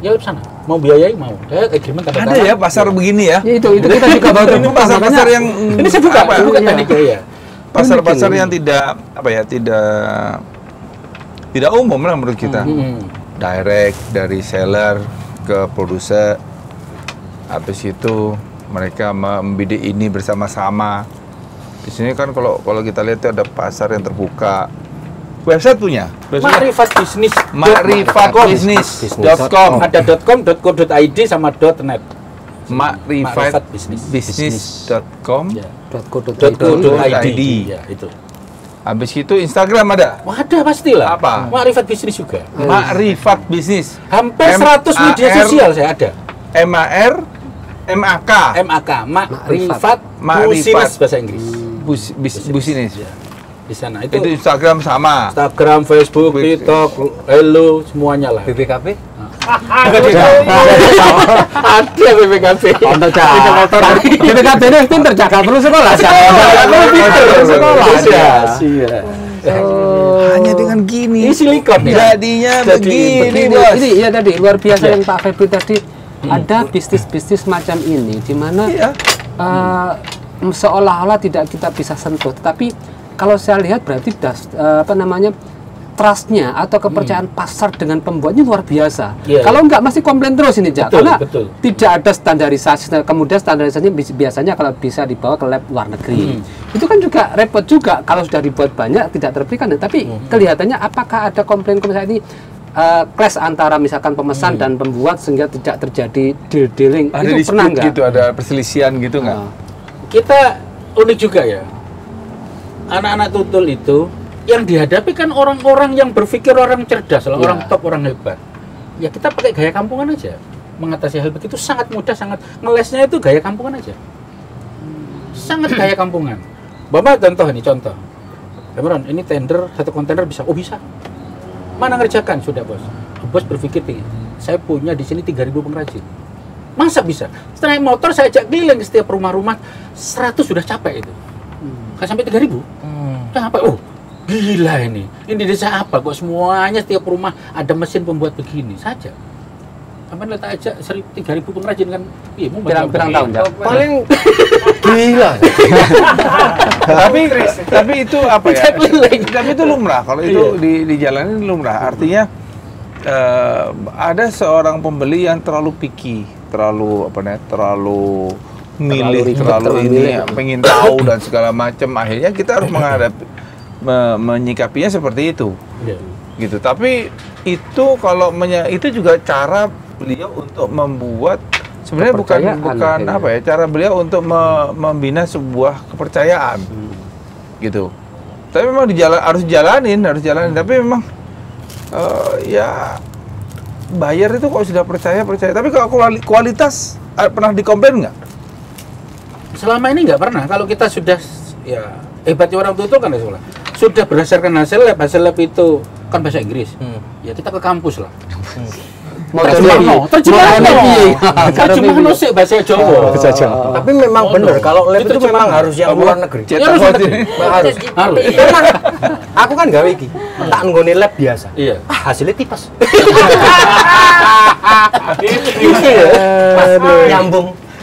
F: Ya lab sana. Mau biayai mau. Saya agreement tanda
D: Ada ya pasar begini ya?
B: Ya, itu kita juga baru
D: Ini pasar-pasar yang
F: Ini saya buka,
D: apa?
F: saya buka
B: Iya.
F: tadi ya.
D: Pasar-pasar yang tidak apa ya, tidak umum lah menurut kita. Direct dari seller ke produser. Habis itu mereka membidik ini bersama-sama. Di sini kan kalau kita lihat itu ada pasar yang terbuka. Website punya.
F: Makrifat bisnis.
D: Makrifatbisnis.com.
F: Ada .com, .co.id sama .net.
D: Makrifatbisnis.com.
F: Ya.
D: .co.id.
F: Ya, itu.
D: Habis itu Instagram ada.
F: Wah, ada pastilah.
D: Apa?
F: Makrifat bisnis juga.
D: Makrifat Bisnis.
F: Hampir 100 media sosial saya ada.
D: MAK.
F: MAK, Makrifat
D: Makrifat.
F: Bisnis bahasa Inggris.
D: Business.
F: Ya. Di sana
D: Itu Instagram sama.
F: Instagram, Facebook, TikTok, Hello, semuanya lah.
A: BPKB?
F: Ada BPKB.
B: Untuk BPKB ini pinter jaga perlu sekolah.
F: Sekolah.
B: Iya.
D: Hanya dengan gini.
F: Ini silikon ya.
D: Jadinya
F: Jadi
D: begini, Bos.
B: Ini ya tadi luar biasa
F: Ya.
B: yang Pak Febri tadi ada bisnis-bisnis macam ini di mana
D: Iya.
B: seolah-olah tidak kita bisa sentuh, tapi kalau saya lihat berarti trustnya atau kepercayaan pasar dengan pembuatnya luar biasa.
F: Iya,
B: Kalau enggak masih komplain terus ini, Jak.
F: Betul,
B: Karena
F: betul.
B: tidak ada standarisasi. Kemudian standarisasinya biasanya kalau bisa dibawa ke lab luar negeri. Itu kan juga repot juga kalau sudah dibuat banyak tidak terberikan. Tapi kelihatannya apakah ada komplain-komplain ini clash antara misalkan pemesan dan pembuat sehingga tidak terjadi dealing.
D: Ada
B: Itu pernah
D: dispute
B: enggak?
D: gitu, ada perselisihan gitu nggak?
F: Kita unik juga ya. Anak-anak tutul itu yang dihadapi kan orang-orang yang berpikir orang cerdas,
B: Ya.
F: orang top, orang hebat. Ya kita pakai gaya kampungan aja. Mengatasi hal begitu sangat mudah, sangat ngelesnya itu gaya kampungan aja. Sangat gaya kampungan. Bapak contoh ini contoh. Cameron, ini tender satu kontainer bisa. Oh bisa. Mana ngerjakan sudah bos. Bos berpikir saya punya di sini 3.000 pengrajin. Masa bisa? Setelah naik motor saya ajak keliling ke setiap rumah-rumah 100 sudah capek itu. Kan sampai 3.000. Capek. Oh, gila ini. Ini desa apa kok semuanya setiap rumah ada mesin pembuat begini saja. Sampai letak aja 3.000 pengrajin kan. Iya, mau
B: Pirang-pirang tahun, Jak?
A: Paling gila.
D: tapi itu apa ya? Tapi itu lumrah. Kalau itu dijalanin lumrah. Artinya ada seorang pembeli yang terlalu picky, terlalu milih, terlalu ini, pengen tahu dan segala macam. Akhirnya kita harus menyikapinya seperti itu. Gitu. Tapi itu kalau itu juga cara beliau untuk membuat sebenarnya bukan
B: Kepercayaan
D: apa ya, cara beliau untuk membina sebuah kepercayaan. Gitu. Tapi memang harus jalanin, tapi memang ya bayar itu kok sudah percaya. Tapi kalau kualitas pernah dikomplain nggak?
F: Selama ini nggak pernah. Kalau kita sudah ya hebatnya orang tutul kan sudah berdasarkan hasil lab itu kan bahasa Inggris. Ya kita ke kampus lah. Terjemahno sih bahasa Jawa.
A: Tapi memang benar kalau lab itu memang harus yang luar negeri. Harus. Karena aku kan gawe iki, tak nggone lab biasa.
F: Iya.
A: Hasilnya tipes.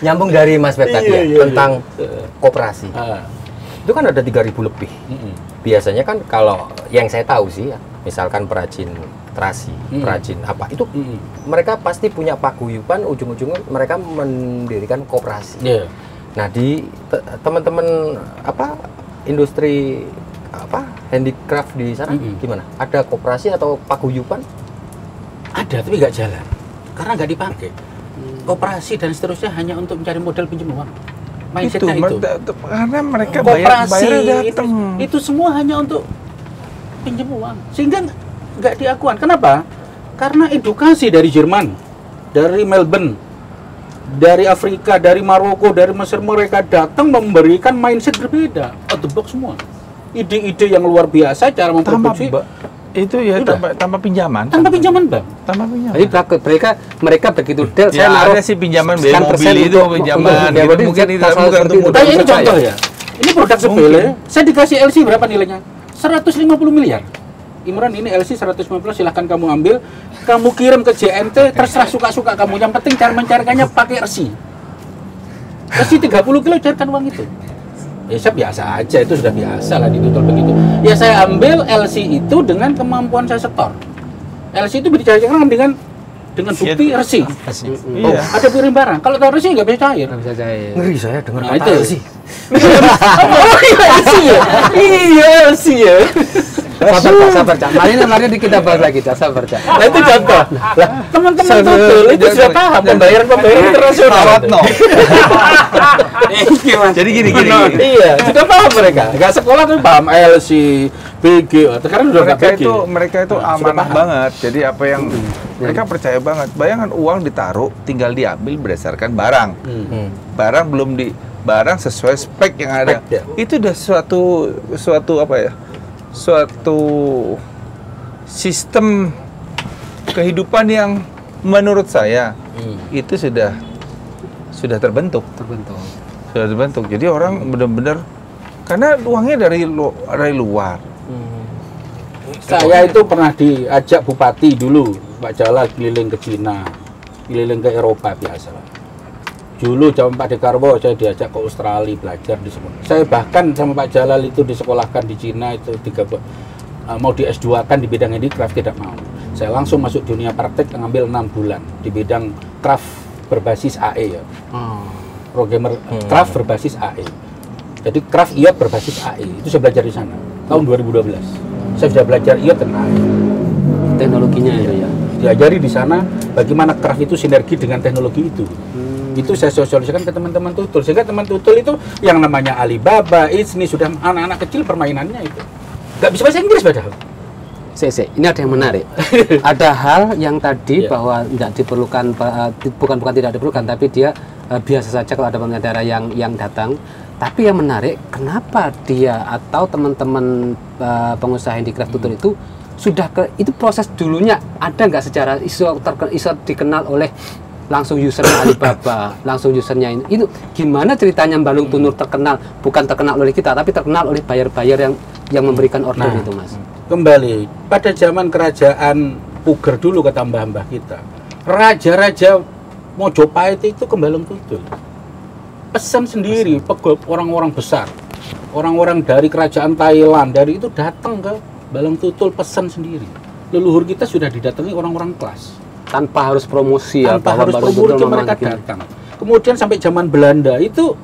A: Nyambung dari Mas Pet tadi ya, tentang koperasi. Itu kan ada 3.000 lebih. Biasanya kan kalau yang saya tahu sih ya, misalkan perajin terasi, perajin apa itu mereka pasti punya paguyuban, ujung-ujungnya mereka mendirikan koperasi. Nah di teman-teman industri handicraft di sana gimana? Ada koperasi atau paguyuban?
F: Ada tapi nggak jalan karena nggak dipakai. Koperasi dan seterusnya hanya untuk mencari modal pinjam uang. Mindsetnya itu.
D: Karena mereka
F: koperasi
D: bayar datang.
F: itu semua hanya untuk pinjam uang sehingga nggak diakuan. Kenapa? Karena edukasi dari Jerman dari Melbourne, dari Afrika, dari Maroko, dari Mesir, mereka datang memberikan mindset berbeda, out the box semua. Ide-ide yang luar biasa, cara memproduksi.
D: Itu ya tanpa pinjaman.
F: Tanpa pinjaman, Bang.
D: Tanpa pinjaman.
B: Jadi takut mereka begitu del
D: Ya, ada sih pinjaman beli mobil itu pinjaman. Gitu. Mungkin itu bukan untuk modal.
F: Nah, ini contoh ya. Ini produk sepele. Saya dikasih LC berapa nilainya? 150 miliar. Imran, ini LC 150, silahkan kamu ambil. Kamu kirim ke JNT, terserah suka-suka kamu. Yang penting cara mencarikannya pakai resi. Resi 30 kilo, carikan uang itu. Ya saya biasa aja, itu sudah biasa lah ditutul begitu. Ya saya ambil LC itu dengan kemampuan saya setor. LC itu dicarikan dengan bukti resi. Oh,
D: Iya.
F: ada kirim barang. Kalau tahu resi nggak bisa cair.
B: Nggak bisa cair.
A: Ngeri saya dengar
F: Nah,
A: kata
F: itu.
A: LC.
F: Oh iya LC ya? Iya LC ya?
B: Sabar, Cak. Mari kita bahas lagi, Cak. Sabar, Cak.
F: Nah itu contoh. Lah, teman-teman tutul itu sudah paham pembayaran internasional.
D: No. Jadi gini.
F: Iya, sudah paham mereka. Nggak sekolah tuh paham LC, BG. Sekarang udah nggak BG.
D: Mereka itu
F: Nah, sudah
D: amanah
F: paham.
D: banget. Jadi apa yang mereka percaya banget. Bayangkan uang ditaruh, tinggal diambil berdasarkan barang. Barang sesuai spek yang ada.
F: Spek, ya.
D: Itu udah suatu apa ya? Suatu sistem kehidupan yang menurut saya itu sudah terbentuk. Sudah terbentuk. Jadi orang benar-benar karena uangnya dari luar.
F: Saya itu pernah diajak bupati dulu, Pak Jalal keliling ke Cina, keliling ke Eropa biasa. Dulu zaman Pak Dekarwo saya diajak ke Australia belajar di semua. Saya bahkan sama Pak Jalal itu disekolahkan di Cina itu mau di S2 kan di bidang handicraft, tidak mau. Saya langsung masuk dunia praktek ngambil 6 bulan di bidang craft berbasis AE ya. Programmer craft berbasis AE. Jadi craft IoT berbasis AE. Itu saya belajar di sana tahun 2012. Saya sudah belajar IoT dan AE.
B: Teknologinya itu ya.
F: Diajari di sana bagaimana craft itu sinergi dengan teknologi itu. Itu saya sosialisasikan ke teman-teman tutul, sehingga teman tutul itu yang namanya Alibaba, ini sudah anak-anak kecil permainannya itu nggak bisa bahasa Inggris padahal.
B: Ini ada yang menarik. Ada hal yang tadi bahwa tidak diperlukan, bukan tidak diperlukan, tapi dia biasa saja kalau ada pengendara yang datang. Tapi yang menarik, kenapa dia atau teman-teman pengusaha handicraft tutul itu sudah itu proses dulunya ada nggak secara iso dikenal oleh langsung usernya Alibaba, langsung usernya ini. Itu gimana ceritanya Balung Tunur terkenal, bukan terkenal oleh kita, tapi terkenal oleh buyer-buyer yang memberikan order itu, Mas.
F: Kembali pada zaman kerajaan Puger dulu kata mbah-mbah kita, raja-raja Mojopahit itu ke Balung Tutul. Pesan sendiri, orang-orang besar, orang-orang dari kerajaan Thailand, dari itu datang ke Balung Tutul pesan sendiri. Leluhur kita sudah didatangi orang-orang kelas.
B: Tanpa harus promosi
F: tanpa harus promosi mereka datang. Kemudian sampai zaman Belanda itu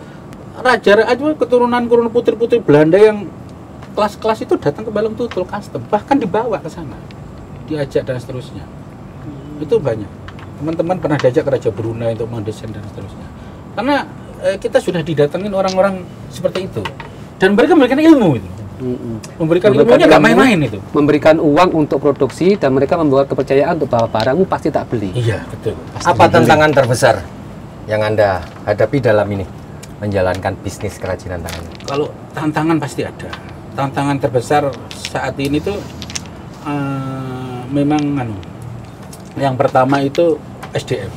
F: raja-raja keturunan putri-putri Belanda yang kelas-kelas itu datang ke Balung Tutul custom, bahkan dibawa ke sana, diajak dan seterusnya. Itu banyak. Teman-teman pernah diajak ke Raja Brunei untuk mendesain dan seterusnya. Karena kita sudah didatengin orang-orang seperti itu, dan mereka memberikan ilmu itu. Memberikan ilmunya nggak main-main itu.
B: Memberikan uang untuk produksi dan mereka membuat kepercayaan untuk bahwa barangmu pasti tak beli.
F: Iya betul.
A: Apa tantangan terbesar yang Anda hadapi dalam ini menjalankan bisnis kerajinan tangan?
F: Kalau tantangan pasti ada. Tantangan terbesar saat ini tuh memang yang pertama itu SDM.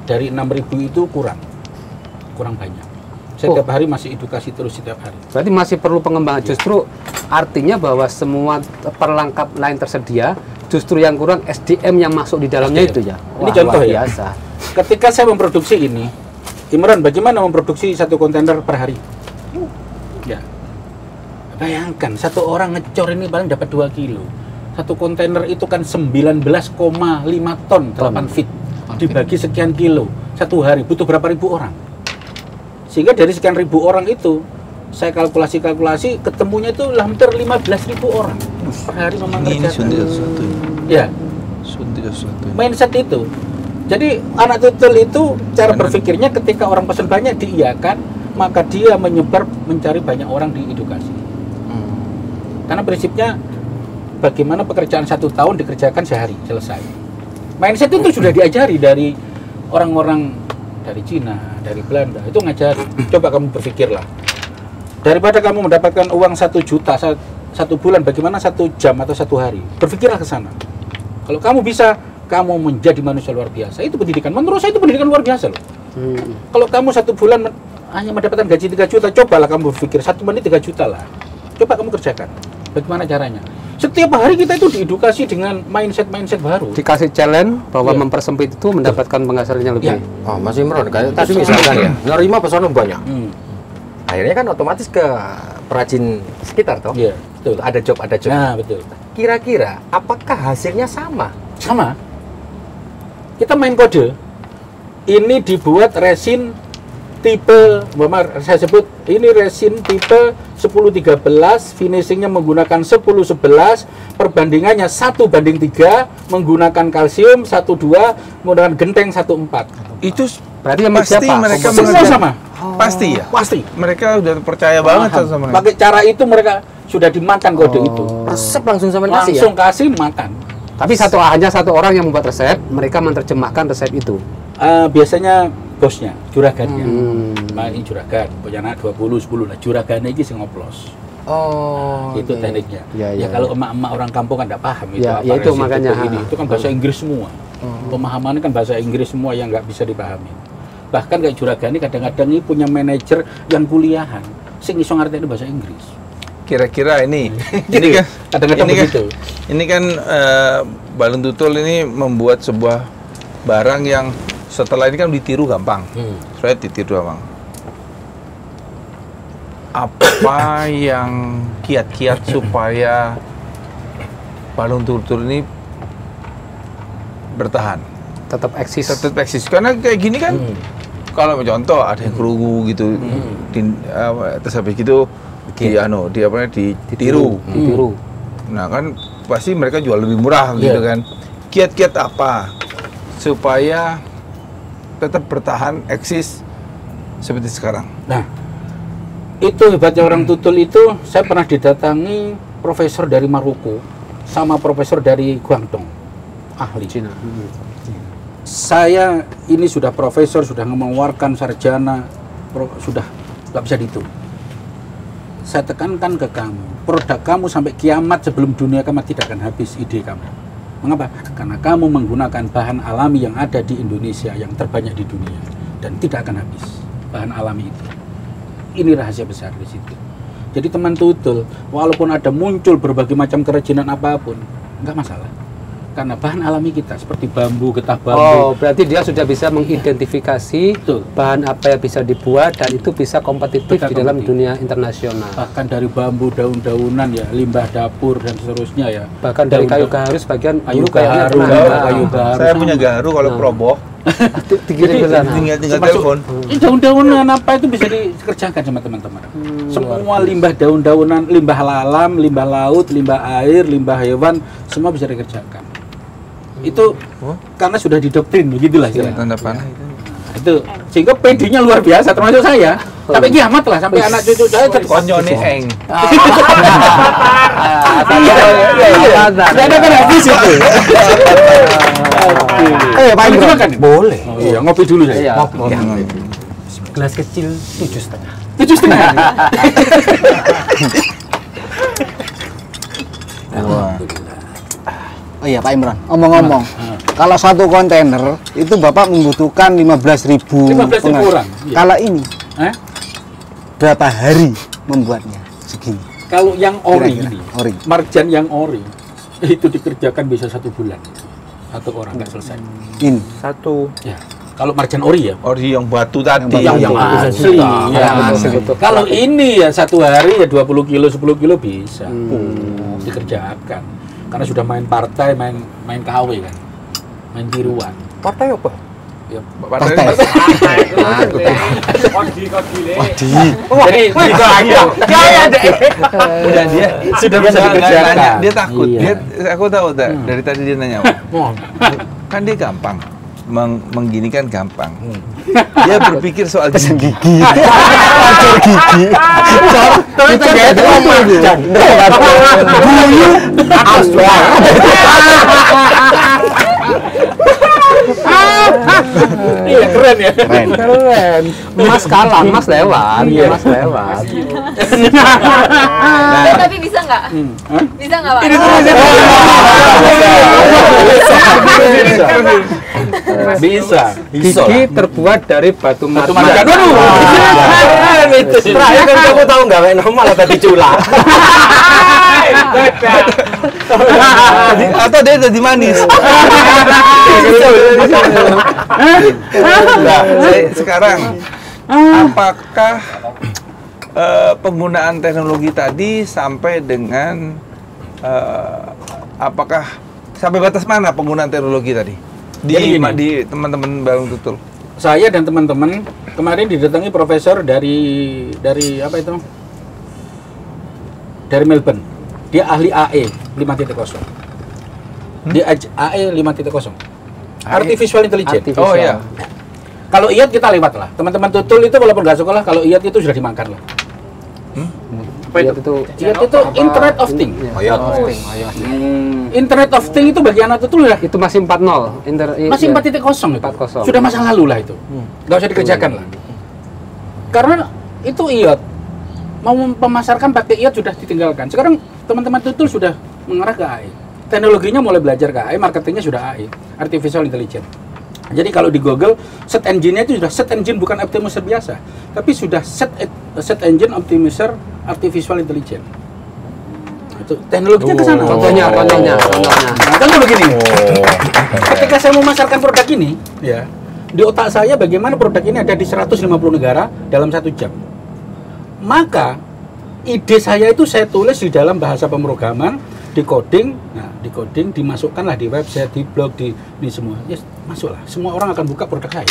F: Dari 6.000 itu kurang banyak. Setiap hari masih edukasi terus setiap hari.
B: Berarti masih perlu pengembangan. Justru artinya bahwa semua perlengkap lain tersedia, justru yang kurang SDM yang masuk di dalamnya itu ya.
F: Ini contoh ya.
B: Biasa.
F: Ketika saya memproduksi ini, Imran, bagaimana memproduksi satu kontainer per hari? Ya. Bayangkan satu orang ngecor ini paling dapat 2 kilo. Satu kontainer itu kan 19,5 ton 8 feet. Dibagi sekian kilo. Satu hari butuh berapa ribu orang? Sehingga dari sekian ribu orang itu, saya kalkulasi ketemunya itu hampir 15.000 orang per hari mengerjakan.
D: Ini suntik sesuatu.
F: Ya.
D: Suntik sesuatu.
F: Mindset itu. Jadi anak tutul itu cara berpikirnya ketika orang pesan banyak diiyakan, maka dia menyebar mencari banyak orang di edukasi. Karena prinsipnya bagaimana pekerjaan 1 tahun dikerjakan sehari selesai. Mindset itu sudah diajari dari orang-orang dari Cina, dari Belanda. Itu ngajari. Coba kamu berpikirlah. Daripada kamu mendapatkan uang 1 juta satu bulan, bagaimana 1 jam atau 1 hari? Berpikirlah ke sana. Kalau kamu bisa, kamu menjadi manusia luar biasa. Itu pendidikan. Menurut saya itu pendidikan luar biasa loh. Kalau kamu 1 bulan hanya mendapatkan gaji 3 juta, cobalah kamu berpikir 1 menit 3 juta lah. Coba kamu kerjakan. Bagaimana caranya? Setiap hari kita itu diedukasi dengan mindset baru.
B: Dikasih challenge bahwa mempersempit itu mendapatkan penghasilannya lebih.
F: Ya.
A: Oh, Mas Imron, kayak tadi misalkan ya, nerima pesanan banyak. Akhirnya kan otomatis ke perajin sekitar toh.
F: Iya, betul.
A: Ada job.
F: Nah, betul.
A: Kira-kira apakah hasilnya sama?
F: Sama. Kita main kode. Ini dibuat resin tipe, saya sebut ini resin tipe 10-13, finishingnya menggunakan 10-11, perbandingannya 1:3, menggunakan kalsium 1:2, menggunakan genteng 1:4.
D: Itu
B: Berarti yang
D: pasti
B: siapa?
D: mereka
F: Semua
D: mengerti.
F: sama.
D: Pasti ya.
F: Pasti.
D: Mereka udah percaya banget
F: Paham.
D: sama mereka.
F: Pakai cara itu mereka sudah dimakan kode itu.
A: Resep langsung sama kasih ya?
F: Langsung kasih makan.
B: Tapi hanya satu orang yang membuat resep, mereka menerjemahkan resep itu.
F: Biasanya bosnya, juragannya. Ini juragan, punya anak 20-10 lah. Juragannya ini sing ngoplos.
A: Oh,
F: Itu
A: oke.
F: tekniknya.
B: Ya, ya,
F: Kalau emak-emak orang kampung kan nggak paham itu
B: Ya,
F: apa
B: ya itu
F: resin
B: makanya,
F: tipe ini. Itu kan bahasa Inggris semua. Pemahamannya kan bahasa Inggris semua yang nggak bisa dipahami. Bahkan kayak juragan ini kadang-kadang ini punya manajer yang kuliahan, sing iso ngerti bahasa Inggris.
D: Kira-kira ini
F: Jadi
D: kan
F: kadang-kadang
D: ini kan
F: begitu.
D: ini kan Balung Tutul ini membuat sebuah barang yang setelah ini kan ditiru gampang. Saya ditiru gampang. Apa yang kiat-kiat supaya Balung Tutul ini bertahan,
B: Tetap eksis.
D: tetap eksis? Karena kayak gini kan, kalau contoh ada yang kerugu gitu, terus habis gitu ditiru.
B: Ditiru.
D: Nah kan pasti mereka jual lebih murah gitu kan. Kiat-kiat apa supaya tetap bertahan eksis seperti sekarang?
F: Nah, itu hebatnya orang Tutul itu. Saya pernah didatangi profesor dari Maroko sama profesor dari Guangdong, ahli
B: Cina.
F: Saya ini sudah profesor, sudah mengeluarkan sarjana, sudah nggak bisa dihitung. Saya tekankan ke kamu, produk kamu sampai kiamat, sebelum dunia kiamat tidak akan habis ide kamu. Mengapa? Karena kamu menggunakan bahan alami yang ada di Indonesia yang terbanyak di dunia dan tidak akan habis bahan alami itu. Ini rahasia besar di situ. Jadi teman Tutul, walaupun ada muncul berbagai macam kerajinan apapun, nggak masalah. Karena bahan alami kita seperti bambu, getah
B: Oh,
F: bambu.
B: berarti dia sudah bisa mengidentifikasi
F: Betul.
B: bahan apa yang bisa dibuat dan itu bisa kompetitif
F: Bisa
B: di dalam
F: kompetitif.
B: dunia internasional.
F: Bahkan dari bambu, daun-daunan ya, limbah dapur dan seterusnya ya.
B: Bahkan dari kayu
F: Daun-daun.
B: gaharu sebagian
F: Kayu
B: dulu kayaknya
F: gaharu,
B: pernah ada.
F: kayu gaharu.
D: Saya punya gaharu kalau proboh,
B: Dikirim ke sana.
D: tinggal
F: Termasuk
D: telepon.
F: daun-daunan apa itu bisa dikerjakan sama teman-teman. Semua limbah daun-daunan, limbah alam, limbah laut, limbah air, limbah hewan, semua bisa dikerjakan. Itu karena sudah didoktrin begitulah istilahnya.
D: Tanda panah itu.
F: Itu sehingga PD-nya luar biasa termasuk saya. Sampai kiamat lah, sampai anak cucu saya
D: Konyolnya eng.
F: Tidak ada kan habis itu.
A: Pak
F: Boleh
A: Imron.
F: makan?
A: Boleh.
F: Oh, iya, ngopi dulu saya.
B: Iya.
A: Ya. Gelas kecil 7,5.
F: 7,5.
G: Oh iya Pak Imron, ngomong-ngomong, kalau satu kontainer itu Bapak membutuhkan 15.000
F: 15.000 orang, iya.
G: Kalau ini
F: Hah?
G: berapa hari membuatnya segini?
F: Kalau yang ori
G: Kira-kira,
F: ini,
G: ori.
F: marjan yang ori itu dikerjakan bisa 1 bulan. 1 orang nggak selesai.
G: Ini
A: Satu.
F: Ya. Kalau marjan ori ya.
D: Ori yang batu tadi.
F: Yang asli. Ya,
B: asli.
F: Kalau ini ya 1 hari ya 20 kilo, 10 kilo bisa. Dikerjakan. Karena sudah main partai, main KW kan. Main tiruan.
A: Partai apa?
F: Ya,
D: Partai.
C: Kodi le.
F: jadi itu aja.
A: Udah dia
F: Sudah bisa dikerjakan.
D: Dia takut.
F: Iya.
D: Aku tahu dari tadi dia nanya.
F: Oh,
D: Kan dia gampang. Mengginikan gampang. Dia berpikir soal gigi.
F: tapi ternyata marjan. Keren ya.
B: Keren. Mas kalah, Mas lewat.
F: Iya.
B: Mas lewat.
E: Tapi bisa nggak? Bisa nggak, Pak?
F: Bisa.
B: Gigi terbuat dari batu
F: Batu
B: marga.
F: marga. Waduh.
A: Terakhir kan kamu tahu nggak, Wek? Malah tadi cula.
D: Atau dia jadi manis. Nah, sekarang apakah penggunaan teknologi tadi sampai dengan apakah sampai batas mana penggunaan teknologi tadi
F: Jadi gini.
D: di teman-teman Barung Tutul?
F: Saya dan teman-teman kemarin didatangi profesor dari apa itu? Dari Melbourne. Dia ahli AE 5.0. Dia AE 5.0. Artificial Intelligence.
D: Oh ya.
F: Kalau IAT kita lewat lah. Teman-teman Tutul itu walaupun nggak sekolah, kalau IAT itu sudah dimakan lah.
B: Apa itu?
F: IAT itu Internet of Things. Internet of Things itu bagi anak Tutul ya
B: Itu masih 4.0.
F: masih 4.0 itu.
B: 4.0.
F: Sudah masa lalu lah itu. Nggak usah dikerjakan lah. Karena itu IAT mau memasarkan pakai IAT sudah ditinggalkan. Sekarang teman-teman Tutul sudah mengarah ke AI. Teknologinya mulai belajar ke AI, marketingnya sudah AI, Artificial Intelligence. Jadi kalau di Google, set engine-nya itu sudah set engine bukan optimizer biasa, tapi sudah set engine optimizer Artificial Intelligence. Nah, itu teknologinya ke sana.
B: Contohnya.
F: Nah, contoh begini. Ketika saya memasarkan produk ini, ya, di otak saya bagaimana produk ini ada di 150 negara dalam 1 jam. Maka ide saya itu saya tulis di dalam bahasa pemrograman, decoding, dimasukkanlah di website, di blog, di semua. Yes, masuklah. Semua orang akan buka produk saya.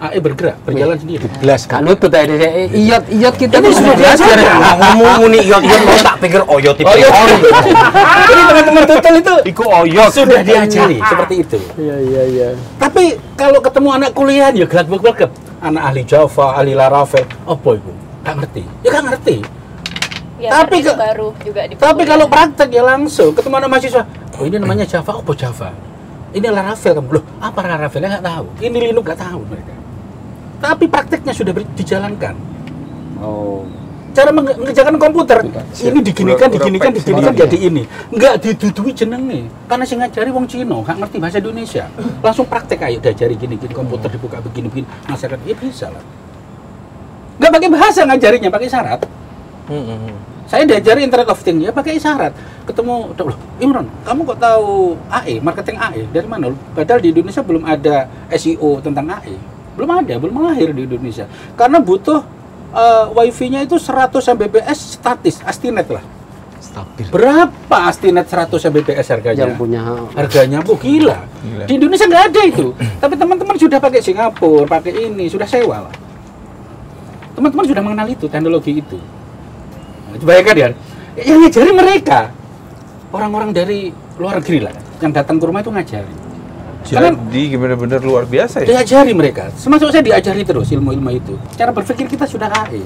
F: AE bergerak, berjalan sendiri.
B: Belas kan itu tadi iot kita
F: Ini
B: tuh
F: sudah diajar.
A: Ngomong muni iot mau tak pikir oyot itu.
F: Jadi teman-teman Tutul itu
A: Iku oyot.
F: sudah diajari seperti itu.
B: Iya.
F: Tapi kalau ketemu anak kuliah ya gelap-gelap. Anak ahli Java, ahli Laravel, apa itu? Gak ngerti. Ya gak ngerti.
E: Ya,
F: Tapi
E: itu baru juga di
F: Tapi kalau praktek ya langsung ketemu anak mahasiswa. Oh ini namanya Java, apa Java? Ini Laravel kamu. Loh, apa Laravelnya nggak tahu. Ini Linux nggak tahu mereka. Tapi prakteknya sudah dijalankan.
B: Oh.
F: Cara mengerjakan komputer ini diginikan
D: Udah
F: jadi ini. Nggak didudui jenenge. Karena sing ngajari wong Cina, nggak ngerti bahasa Indonesia. Langsung praktek ayo diajari gini komputer dibuka begini masyarakat ya bisa lah. Nggak pakai bahasa ngajarinya, pakai syarat. Saya diajari Internet of Things ya pakai isyarat. Ketemu, loh, Imron, kamu kok tahu AE, marketing AE dari mana? Padahal di Indonesia belum ada SEO tentang AE. Belum lahir di Indonesia. Karena butuh wifi-nya itu 100 Mbps statis, Astinet lah.
B: Stabil.
F: Berapa Astinet 100 Mbps harganya?
B: Yang punya
F: Harganya gila. Di Indonesia nggak ada itu. Tapi teman-teman sudah pakai Singapura, pakai ini, sudah sewa lah. Teman-teman sudah mengenal itu, teknologi itu. Bayangkan ya, yang ngajari mereka orang-orang dari luar negeri lah, yang datang ke rumah itu ngajari.
D: Jadi benar-benar luar biasa ya.
F: Diajari mereka, termasuk saya diajari terus ilmu-ilmu itu. Cara berpikir kita sudah AI,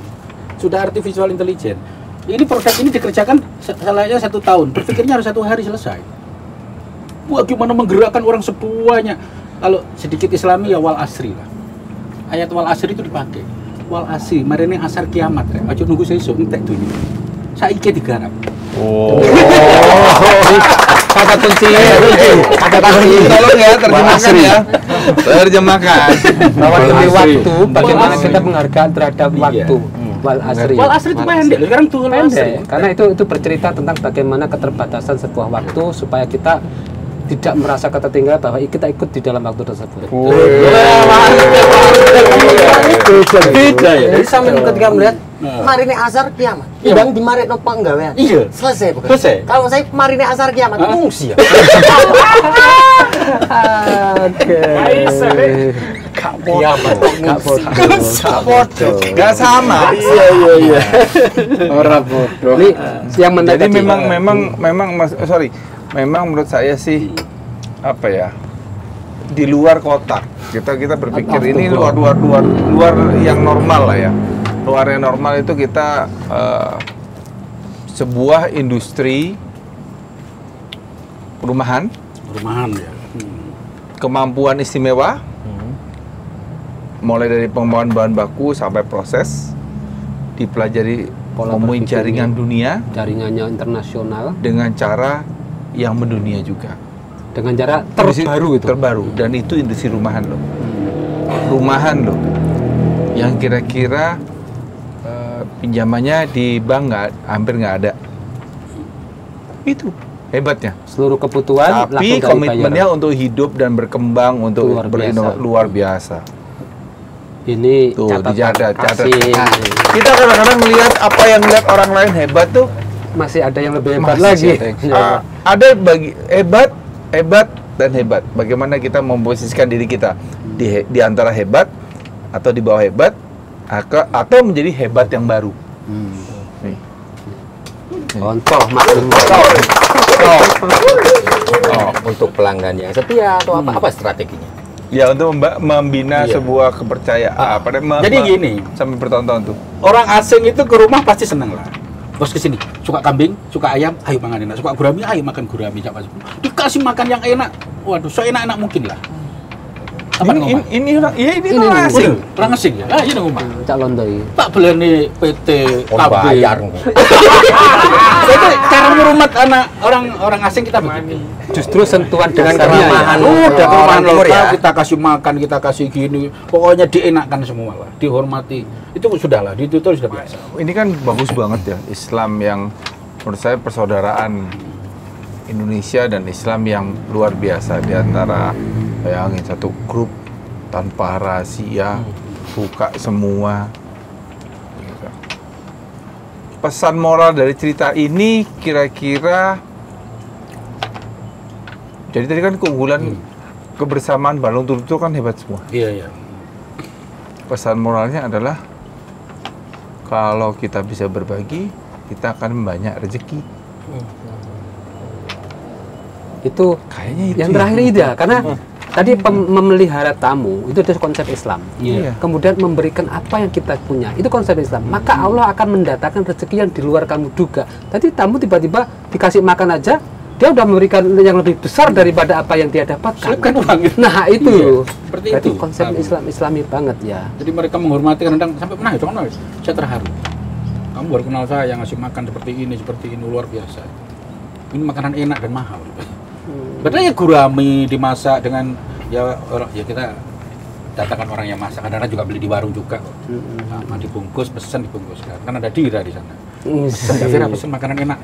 F: sudah Artificial Intelligence. Ini produk ini dikerjakan selama 1 tahun, berpikirnya harus 1 hari selesai. Wah, gimana menggerakkan orang semuanya. Kalau sedikit Islami ya wal asri lah. Ayat wal asri itu dipakai. Wal asri, marine asar kiamat ya. Aja nunggu sesuk entek dunia. Saiki digarap.
B: kata kunci.
D: Tolong ya terjemahkan ya. Terjemahkan.
B: Bahwa demi waktu, bagaimana kita menghargai terhadap waktu. Wal asri.
F: Wal asri itu pendek, sekarang tuh
B: Pendek, karena itu bercerita tentang bagaimana keterbatasan sebuah waktu supaya kita tidak merasa ketertinggalan bahwa kita ikut di dalam waktu tersebut.
F: Beda ya.
G: Jadi sampai ketika melihat marine asar kiamat, bang di maret no panggawean.
F: Iya.
G: Selesai bukan?
F: Selesai.
G: Kalau saya marine asar kiamat, ngungsi ya.
B: Oke.
C: Kiamat.
D: Gak sama.
F: Iya.
G: Orang bodoh.
B: Ini yang menarik.
D: Jadi memang memang menurut saya sih apa ya, di luar kotak kita berpikir ini luar yang normal lah ya. Luar yang normal itu kita sebuah industri rumahan
F: Rumahan ya.
D: kemampuan istimewa mulai dari pengembangan bahan baku sampai proses, dipelajari memenuhi jaringan dunia,
B: jaringannya internasional
D: dengan cara yang mendunia juga.
B: Dengan cara terbaru itu.
D: Terbaru, dan itu industri rumahan loh. Rumahan loh. Yang kira-kira pinjamannya di bank hampir nggak ada. Itu hebatnya.
B: Seluruh kebutuhan
D: tapi komitmennya untuk hidup dan berkembang, untuk luar biasa.
B: Ini
D: tuh
B: catat.
D: Nah, kita kadang-kadang melihat apa yang melihat orang lain hebat tuh,
B: masih ada yang lebih hebat lagi.
D: Ada hebat dan hebat. Bagaimana kita memposisikan diri kita di antara hebat atau di bawah hebat, atau menjadi hebat yang baru. Nih.
B: Contoh
A: untuk pelanggan yang setia atau apa strateginya?
D: Ya, untuk membina sebuah kepercayaan.
F: Jadi gini,
D: sampai bertahun-tahun tuh.
F: Orang asing itu ke rumah pasti seneng lah. Bos kesini, suka kambing, suka ayam, ayo makan enak. Suka gurami, ayo makan gurami. Dikasih makan yang enak, waduh, enak mungkin lah.
D: Ini orang asing.
F: Orang asing ya? Ini rumah.
B: Cak Londoi.
F: Tak belani PT
A: bayar.
F: Itu cara merumat orang asing kita begitu.
B: Justru sentuhan
A: dengan
B: dasarnya
A: keramahan.
F: Udah keramahan
A: timur
F: lokal,
A: ya.
F: kita kasih makan, kita kasih gini. Pokoknya dienakkan semua lah, dihormati. Itu sudah lah, itu sudah biasa.
D: Ini kan bagus banget ya, Islam yang menurut saya persaudaraan Indonesia dan Islam yang luar biasa di antara, bayangin satu grup tanpa rahasia, buka semua. Pesan moral dari cerita ini kira-kira, jadi tadi kan keunggulan kebersamaan Balong Turut itu kan hebat semua.
F: Iya.
D: Pesan moralnya adalah kalau kita bisa berbagi, kita akan banyak rezeki.
B: Itu
D: Kayaknya itu
B: yang
D: ya.
B: terakhir itu ya, karena tadi memelihara tamu itu adalah konsep Islam.
D: Iya.
B: Kemudian memberikan apa yang kita punya, itu konsep Islam. Maka Allah akan mendatangkan rezeki yang di luar kamu duga. Tadi tamu tiba-tiba dikasih makan aja, dia udah memberikan yang lebih besar daripada apa yang dia dapatkan.
F: Selipkan uang.
B: Nah itu,
F: Seperti
B: berarti
F: itu.
B: konsep Islami banget ya.
F: Jadi mereka menghormati, kadang sampai pernah itu kan, saya terharu. Kamu baru kenal saya, ngasih makan seperti ini, luar biasa. Ini makanan enak dan mahal. Padahal ya gurami dimasak dengan ya kita datangkan orang yang masak. Kadang-kadang juga beli di warung juga. Sama dibungkus, pesan dibungkus. Kan ada Dira di sana. Dira pesen makanan enak.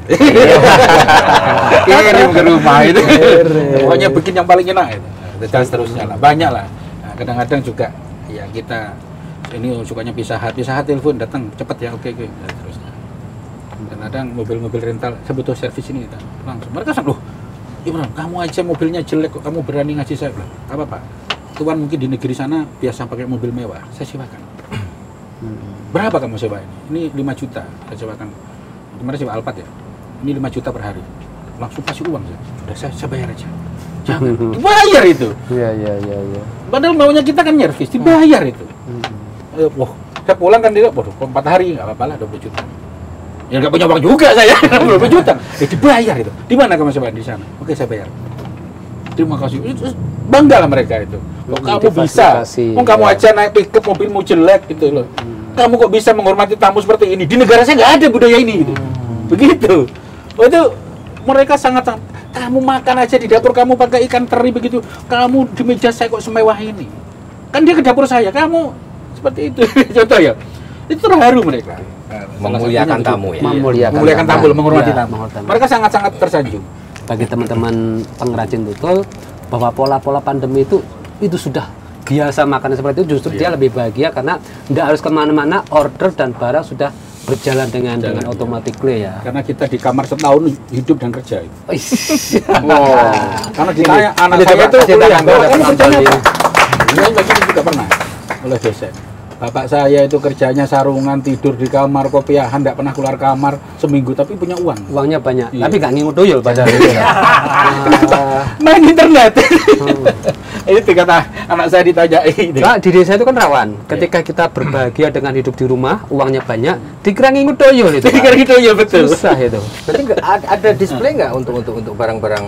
F: Kirim ke rumah itu. Pokoknya bikin yang paling enak itu. Dan seterusnya lah, banyak lah. Nah, kadang-kadang juga ya kita ini sukanya Pizza Hut telepon datang cepet ya, oke. Dan seterusnya. Kadang-kadang mobil-mobil rental, saya butuh servis ini kita langsung. Mereka sama, loh Imran, kamu aja mobilnya jelek kok kamu berani ngasih saya? Bilang, apa-apa. Tuan mungkin di negeri sana biasa pakai mobil mewah, saya sewakan. Berapa kamu sewa ini? Ini 5 juta saya sewakan. Kemarin sewa Alphard ya. Ini 5 juta per hari. Langsung kasih uang saya. Sudah saya bayar aja. Jangan, dibayar itu.
B: Iya.
F: Padahal maunya kita kan nyervis, dibayar itu. Wah, saya pulang kan dia, waduh, 4 hari nggak apa-apa lah 20 juta. Ya nggak punya uang juga saya, 20 juta. Dibayar itu. Di mana kamu sewa? Di sana. Oke, saya bayar. Terima kasih. Bangga lah mereka itu. Kamu bisa. Kamu aja naik pickup mobilmu jelek gitu loh. Kamu kok bisa menghormati tamu seperti ini? Di negara saya nggak ada budaya ini gitu. Begitu. Itu mereka sangat. Kamu makan aja di dapur kamu pakai ikan teri begitu. Kamu di meja saya kok semewah ini. Kan dia ke dapur saya. Kamu seperti itu. Contoh ya. Itu terharu mereka.
A: Memuliakan tamu ya.
B: Memuliakan
F: tamu, menghormati tamu.
B: menghormati.
F: Mereka sangat-sangat tersanjung.
B: Bagi teman-teman pengrajin tutul, bahwa pola-pola pandemi itu sudah biasa makanan seperti itu, justru dia lebih bahagia karena tidak harus kemana-mana, order dan barang sudah berjalan dengan automatically ya.
F: Karena kita di kamar setahun hidup dan kerja itu. Karena ditanya anak
B: Ini
F: saya
B: coba
F: itu
B: kasih
F: kuliah,
B: tangan kepada
F: kan
B: penonton
F: kerjanya
B: ini.
F: apa? Ini lagi juga pernah oleh dosen. Bapak saya itu kerjanya sarungan, tidur di kamar, kopiahan, tidak pernah keluar kamar seminggu, tapi punya uang.
B: Uangnya banyak,
F: Iya.
B: tapi nggak ngingut tuyul pada hari itu.
F: Main internet. Itu kata anak saya ditanya ini.
B: Nah, di desa itu kan rawan. Ketika kita berbahagia dengan hidup di rumah, uangnya banyak, dikira ngingut tuyul itu.
F: Dikira gitu ya betul.
B: Susah itu.
A: Nanti ada display nggak untuk barang-barang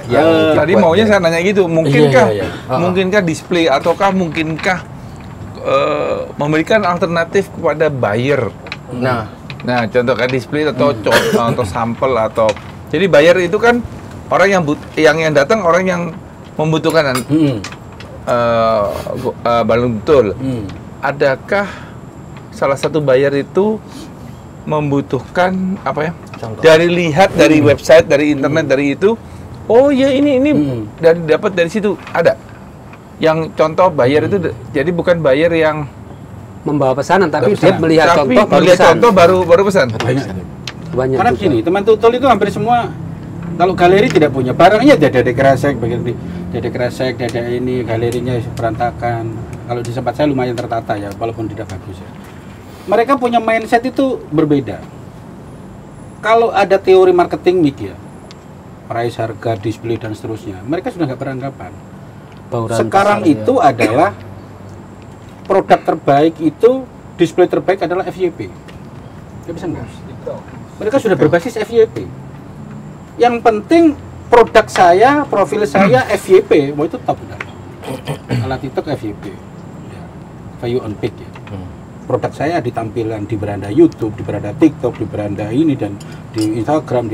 A: yang
D: Tadi
A: dibuat
D: maunya
A: ya?
D: saya nanya gitu, mungkinkah
F: Iya.
D: mungkinkah display ataukah mungkinkah memberikan alternatif kepada buyer. Nah, contoh kayak display atau atau sampel atau jadi buyer itu kan orang yang datang orang yang membutuhkan balon betul. Adakah salah satu buyer itu membutuhkan apa ya? Contoh. Dari lihat dari website, dari internet, dari itu, oh ya ini dapat dari situ ada. Yang contoh buyer itu jadi bukan buyer yang
B: membawa pesanan tapi dia melihat
D: contoh baru pesan.
F: Banyak karena gini, teman tutul itu hampir semua kalau galeri tidak punya barangnya ada kresek begini, ada kresek, ada ini galerinya berantakan. Kalau di tempat saya lumayan tertata ya, walaupun tidak bagus ya. Mereka punya mindset itu berbeda. Kalau ada teori marketing media, price, harga, display dan seterusnya, mereka sudah nggak beranggapan. Sekarang itu adalah produk terbaik itu, display terbaik adalah FYP. Nggak bisa nggak? Mereka sudah berbasis FYP. Yang penting produk saya, profil saya FYP, mau itu top udah. Alat TikTok FYP, ya. Value on pick ya. Produk saya ditampilan di beranda YouTube, di beranda TikTok, di beranda ini dan di Instagram,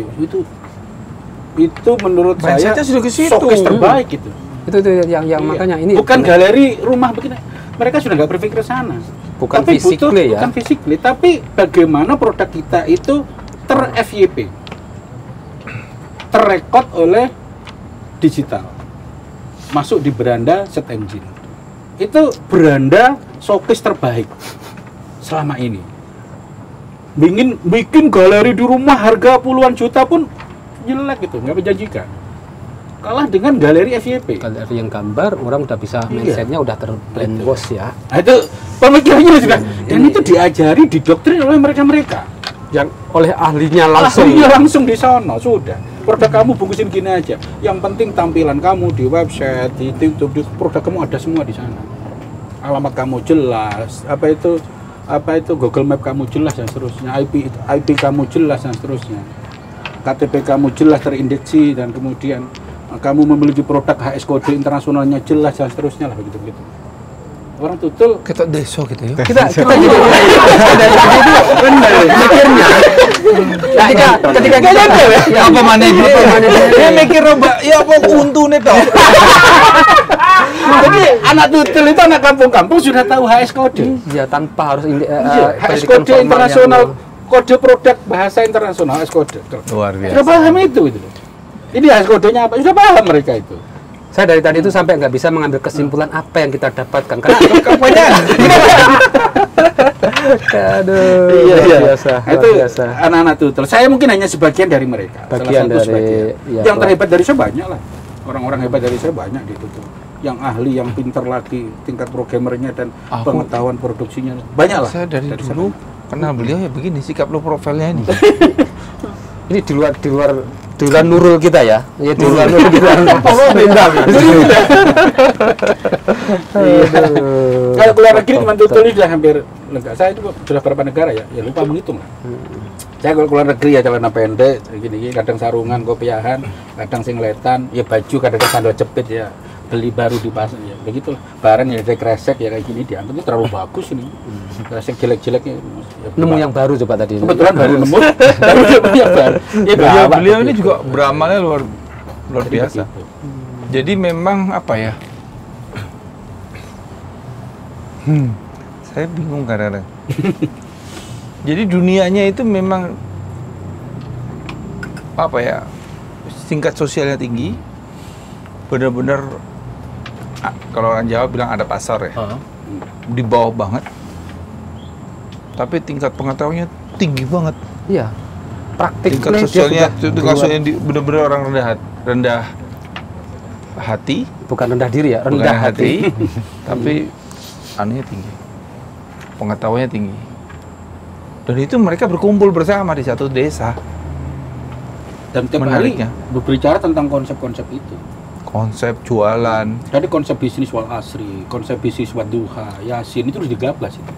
F: itu menurut saya showcase terbaik itu.
B: Itu yang makanya ini
F: bukan galeri rumah begini. Mereka sudah nggak berpikir sana.
B: Bukan
F: tapi
B: physically
F: bukan physically, tapi bagaimana produk kita itu ter-FYP, terrekod oleh digital, masuk di beranda search engine. Itu beranda showcase terbaik selama ini. Bikin galeri di rumah harga puluhan juta pun jelek gitu, nggak menjanjikan. Kalah dengan galeri FYP.
B: Galeri yang gambar, orang udah bisa mindsetnya udah terbrainwash ya.
F: Nah, itu pemikirannya juga. Dan itu diajari, didoktrin oleh mereka-mereka.
B: Yang oleh ahlinya langsung.
F: Ahlinya langsung di sana, sudah. Produk kamu bungkusin gini aja. Yang penting tampilan kamu di website, di YouTube, di produk kamu ada semua di sana. Alamat kamu jelas, apa itu Google Map kamu jelas dan seterusnya, IP kamu jelas dan seterusnya. KTP kamu jelas terindeksi dan kemudian kamu memiliki produk HS kode internasionalnya jelas dan seterusnya lah begitu. Orang tutul
D: kita deso gitu ya.
B: Kita jadi benar mikirnya. Ketika kita
D: apa manajer dia mikir roba ya apa untune toh.
F: Jadi anak tutul itu anak kampung-kampung sudah tahu HS kode.
B: Ya tanpa harus
F: HS kode internasional, kode produk bahasa internasional HS kode.
D: Luar biasa.
F: Sudah paham itu. Ini HS kodenya apa? Sudah paham mereka itu.
B: Saya dari tadi itu sampai nggak bisa mengambil kesimpulan apa yang kita dapatkan karena kebanyakan. Aduh, biasa.
F: Itu anak-anak tutul. Saya mungkin hanya sebagian dari mereka.
B: Bagian
F: salah satu
B: dari
F: sebagian. Yang terhebat dari saya banyak lah. Orang-orang hebat dari saya banyak di tutul. Yang ahli, yang pintar lagi, tingkat programmernya dan pengetahuan produksinya banyak lah.
D: Saya dari dulu kenal beliau ya begini sikap lo profilnya ini.
B: Ini di luar Nurul kita ya. Ya di luar Nurul kita.
F: Kalau keluar negeri teman tutul ini sudah hampir lega. Saya itu sudah berapa negara ya? Ya lupa menghitung lah. Saya kalau keluar negeri ya celana pendek, gini kadang sarungan, kopiahan, kadang singletan, ya baju kadang sandal jepit ya. Beli baru di pasar ya, begitulah. Barang ya ada kresek ya kayak gini diambil itu terlalu bagus ini. Kresek jelek-jeleknya. Ya,
B: nemu yang baru coba tadi.
F: Kebetulan baru nemu. Baru yang baru. Ya,
D: beliau ini juga beramalnya luar biasa. Jadi memang apa ya? Saya bingung kadang-kadang. Jadi dunianya itu memang apa ya? Tingkat sosialnya tinggi. Benar-benar kalau orang Jawa bilang ada pasar ya, di bawah banget, tapi tingkat pengetahuannya tinggi banget.
B: Iya, praktik
D: tingkat sosialnya benar-benar orang rendah hati,
B: bukan rendah diri ya, rendah hati.
D: Tapi anunya tinggi, pengetahuannya tinggi, dan itu mereka berkumpul bersama di satu desa.
F: Dan tiap hari berbicara tentang konsep-konsep itu.
D: Konsep jualan.
F: Tadi konsep bisnis wal asri, konsep bisnis wadduha, yasin itu harus digablas itu.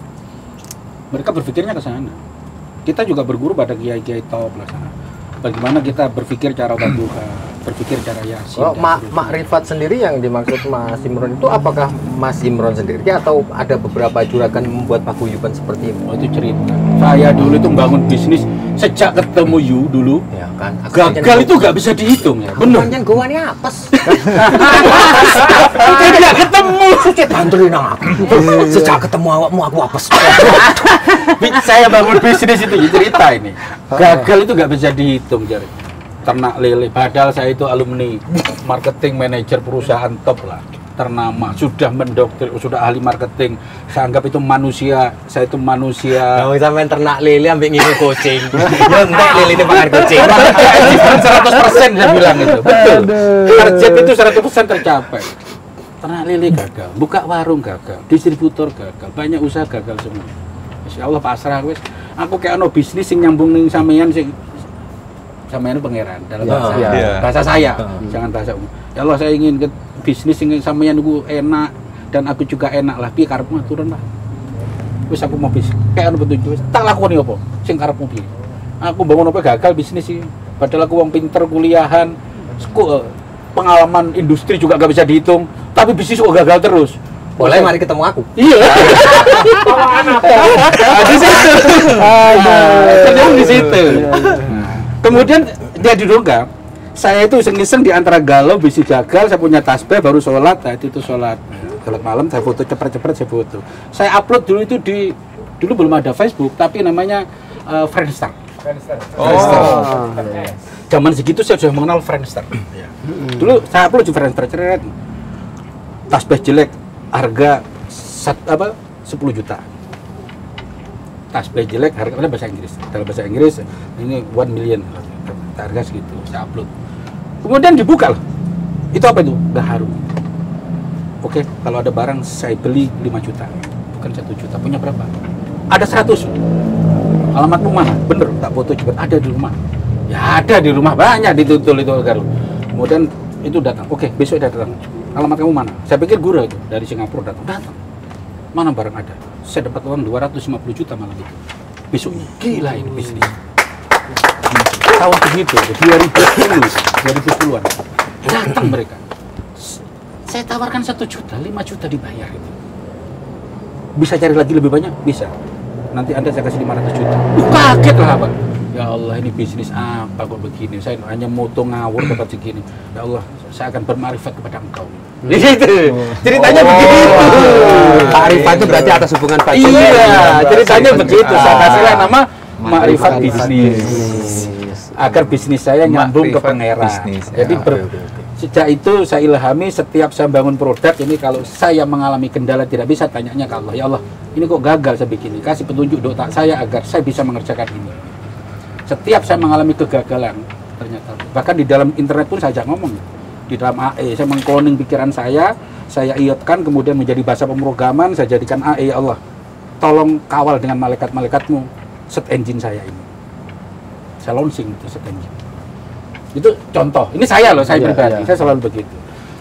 F: Mereka berpikirnya ke sana. Kita juga berguru pada kiai-kiai top lah sana. Bagaimana kita berpikir cara wadduha, berpikir cara yasin.
A: Kalau Mak Rifat sendiri yang dimaksud Mas Imron itu apakah Mas Imron sendiri atau ada beberapa juragan membuat paguyuban seperti itu?
F: Oh, itu cerita. Saya dulu itu membangun bisnis sejak ketemu Yu dulu.
A: Ya kan.
F: Gagal itu nggak bisa dihitung ya.
A: Bener. Yang gua ini apes.
F: Tidak ketemu.
A: Suci bantuin aku. Sejak ketemu awakmu aku apes.
F: Saya bangun bisnis itu cerita ini. Gagal itu nggak bisa dihitung, Jari. Ternak lele. Padahal saya itu alumni marketing manajer perusahaan top lah, ternama, sudah mendoktrin, sudah ahli marketing. Saya anggap itu manusia. Saya itu manusia.
A: Kalau sampean ternak lele ambek ngilu kucing. Ya entek lele itu makan kucing.
F: 100% saya bilang itu. Betul. Target itu 100% tercapai. Ternak lele gagal, buka warung gagal, distributor gagal, banyak usaha gagal semua. Insya Allah pasrah wis. Aku kayak ono bisnis sing nyambung ning sampeyan sing sampeyan pangeran dalam bahasa saya. Jangan bahasa umum. Ya Allah, saya ingin ke bisnis sing sampeyan niku enak dan aku juga enak lah. Piye karepmu aturan lah. Wis aku mau bisnis. Kayak ono petunjuk wis tak lakoni apa sing karepmu piye. Aku bangun apa gagal bisnis sih. Padahal aku wong pinter kuliahan, pengalaman industri juga gak bisa dihitung, tapi bisnis kok gagal terus.
A: Boleh mari ketemu aku.
F: Iya. Di situ. Ternyata di situ. Kemudian dia diduga, saya itu iseng-iseng di antara galau, bisnis gagal, saya punya tasbih, baru sholat, itu sholat malam, saya foto cepet-cepet, saya foto. Saya upload dulu itu dulu belum ada Facebook, tapi namanya Friendster. Zaman segitu saya sudah mengenal Friendster. Dulu saya upload di Friendster, tasbih jelek, harga 10 juta. Tasbih jelek, harganya bahasa Inggris. Dalam bahasa Inggris ini 1 million, harga segitu. Saya upload. Kemudian dibuka loh. Itu apa itu? Gaharu. Oke, kalau ada barang saya beli 5 juta, bukan 1 juta. Punya berapa? Ada 100. Alamatmu mana? Bener, tak foto juga. Ada di rumah. Ya ada di rumah, banyak ditutul itu Gaharu. Kemudian itu datang. Oke, besok dia datang. Alamat kamu mana? Saya pikir guru itu dari Singapura datang. Mana barang ada? Saya dapat uang 250 juta malam itu. Besoknya gila ini bisnis. Tahun segitu, 2010-an. Datang mereka. Saya tawarkan 1 juta, 5 juta dibayar itu. Bisa cari lagi lebih banyak? Bisa. Nanti Anda saya kasih 500 juta. Kaget lah Pak. Ya Allah, ini bisnis apa kok begini? Saya hanya moto ngawur dapat segini. Ya Allah, saya akan bermarifat kepada engkau. Gitu. Ceritanya begitu.
B: Ma'rifat itu berarti atas hubungan batin.
F: Iya, ceritanya begitu. Saya kasihlah nama Ma'rifat bisnis. Agar bisnis saya nyambung ke pangeran. Jadi sejak itu saya ilhami setiap saya bangun produk ini, kalau saya mengalami kendala tidak bisa, tanyanya ke Allah. Ya Allah, ini kok gagal saya bikin ini. Kasih petunjuk doa saya agar saya bisa mengerjakan ini. Setiap saya mengalami kegagalan, ternyata bahkan di dalam internet pun saya ajak ngomong, di dalam AE saya mengkloning pikiran saya iotkan kemudian menjadi bahasa pemrograman, saya jadikan AE. Ya Allah, tolong kawal dengan malaikat-malaikatmu set engine saya ini. Saya launching itu set engine. Itu contoh. Ini saya loh, saya pribadi. Saya selalu begitu.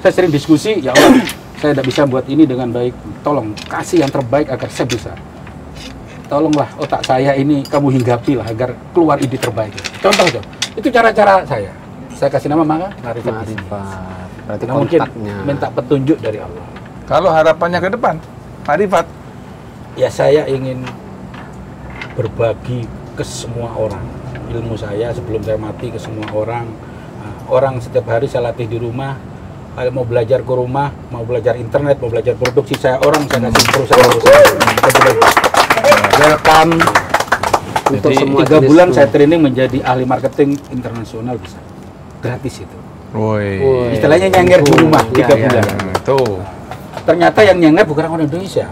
F: Saya sering diskusi, ya Allah, saya tidak bisa buat ini dengan baik. Tolong kasih yang terbaik agar saya bisa. Tolonglah otak saya ini kamu hinggapi lah agar keluar ide terbaik. Contoh itu. Itu cara-cara saya. Saya kasih nama Ma'rifat.
B: Berarti
F: Nah, mungkin
B: kontaknya.
F: minta petunjuk dari Allah.
D: Kalau harapannya ke depan, Ma'rifat,
F: Ya saya ingin berbagi ke semua orang. Ilmu saya sebelum saya mati ke semua orang. Orang setiap hari saya latih di rumah. Kalau mau belajar ke rumah, mau belajar internet, mau belajar produksi, saya kasih perusahaan. Welcome.
B: Untuk
F: Jadi
B: semua
F: 3 bulan
B: jenis
F: saya training menjadi ahli marketing internasional bisa. Gratis itu.
D: woi,
F: Istilahnya nyanger di rumah 3 bulan.
D: tuh,
F: Ternyata yang nyanger bukan orang Indonesia.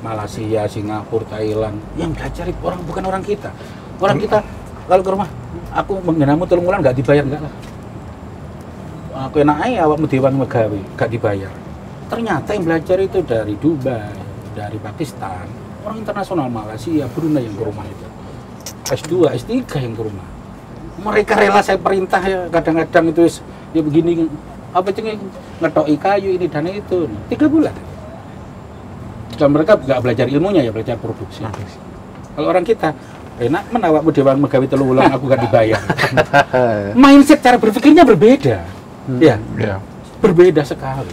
F: Malaysia, Singapura, Thailand. Yang belajar orang bukan orang kita. Orang kita kalau ke rumah, aku menggenamu telung bulan nggak dibayar enggak lah. Aku enak aja awakmu dewan megawe, nggak dibayar. Ternyata yang belajar itu dari Dubai, dari Pakistan, orang internasional, Malaysia, Brunei yang ke rumah itu. S2, S3 yang ke rumah. Mereka rela saya perintah ya, kadang-kadang itu ya begini, apa cengeng ngetoki kayu ini dan itu. 3 bulan. Dan mereka nggak belajar ilmunya ya, belajar produksi. Kalau orang kita enak menawakmu dewan megawe telung ulang aku gak dibayar. Mindset cara berpikirnya berbeda. Ya, berbeda sekali.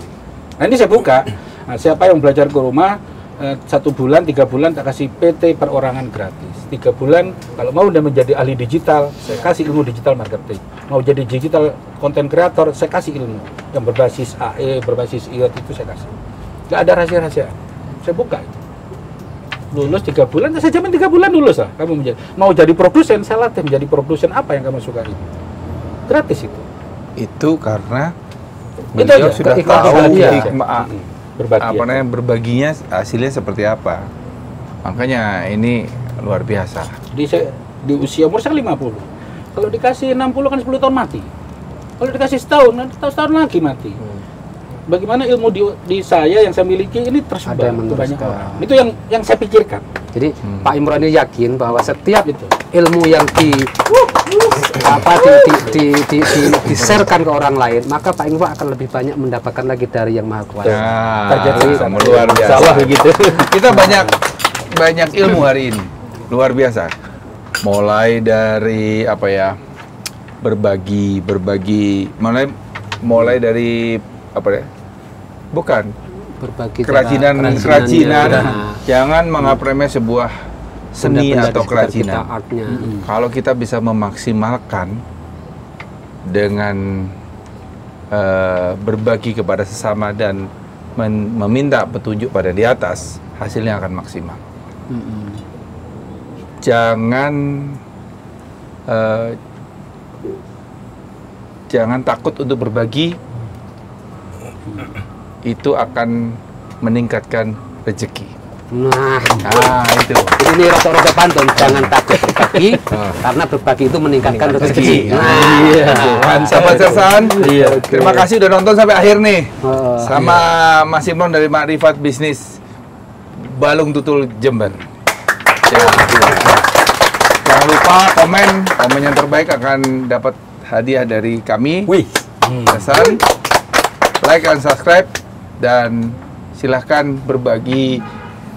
F: Nah ini saya buka. Nah, siapa yang belajar ke rumah 1 bulan, 3 bulan tak kasih PT perorangan gratis. 3 bulan kalau mau udah menjadi ahli digital, saya kasih ilmu digital marketing. Mau jadi digital content creator, saya kasih ilmu yang berbasis AE, berbasis IoT itu saya kasih. Nggak ada rahasia-rahasia. Saya buka itu. Lulus 3 bulan, saya jamin 3 bulan lulus lah. Kamu mau jadi produsen, saya latih menjadi produsen apa yang kamu sukai. Gratis itu.
D: Itu karena
F: Itu aja,
D: sudah
F: keikhlasan
D: tahu
F: dia.
D: berbagi berbaginya hasilnya seperti apa. Makanya ini luar biasa.
F: Di usia umur saya 50. Kalau dikasih 60 kan 10 tahun mati. Kalau dikasih setahun, setahun lagi mati. Bagaimana ilmu di saya yang saya miliki ini tersebar ke banyak orang. Itu yang saya pikirkan.
B: Jadi Pak Imron ini yakin bahwa setiap ilmu yang di-sharekan ke orang lain, maka Pak Imron akan lebih banyak mendapatkan lagi dari Yang Maha Kuasa.
D: Luar biasa.
F: Salah begitu.
D: Kita banyak ilmu hari ini. Luar biasa. Mulai dari apa ya? Berbagi, mulai dari apa ya? Bukan
B: Berbagi
D: kerajinan. Jangan menganggap remeh sebuah seni atau kerajinan. Kalau kita bisa memaksimalkan dengan berbagi kepada sesama dan meminta petunjuk pada di atas, hasilnya akan maksimal. Jangan takut untuk berbagi. Itu akan meningkatkan rezeki.
B: Nah,
D: itu.
B: Ini rasa-rasa pantun, jangan takut berbagi, karena berbagi itu meningkatkan rezeki.
D: Sahabat Sersan, terima kasih udah nonton sampai akhir nih. Sama Mas Imron dari Makrifat Bisnis Balung Tutul Jember. Jangan lupa komen yang terbaik akan dapat hadiah dari kami. Sersan, like dan subscribe, dan silahkan berbagi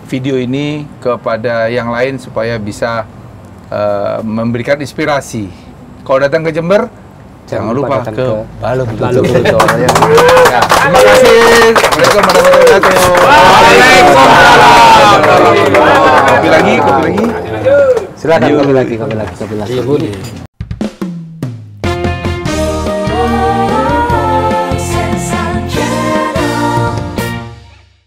D: video ini kepada yang lain supaya bisa memberikan inspirasi. Kalau datang ke Jember, jangan lupa ke Balung Tutul. Terima kasih. Assalamualaikum warahmatullahi wabarakatuh. Waalaikumsalam. Kopi lagi.
B: Silakan kopi lagi.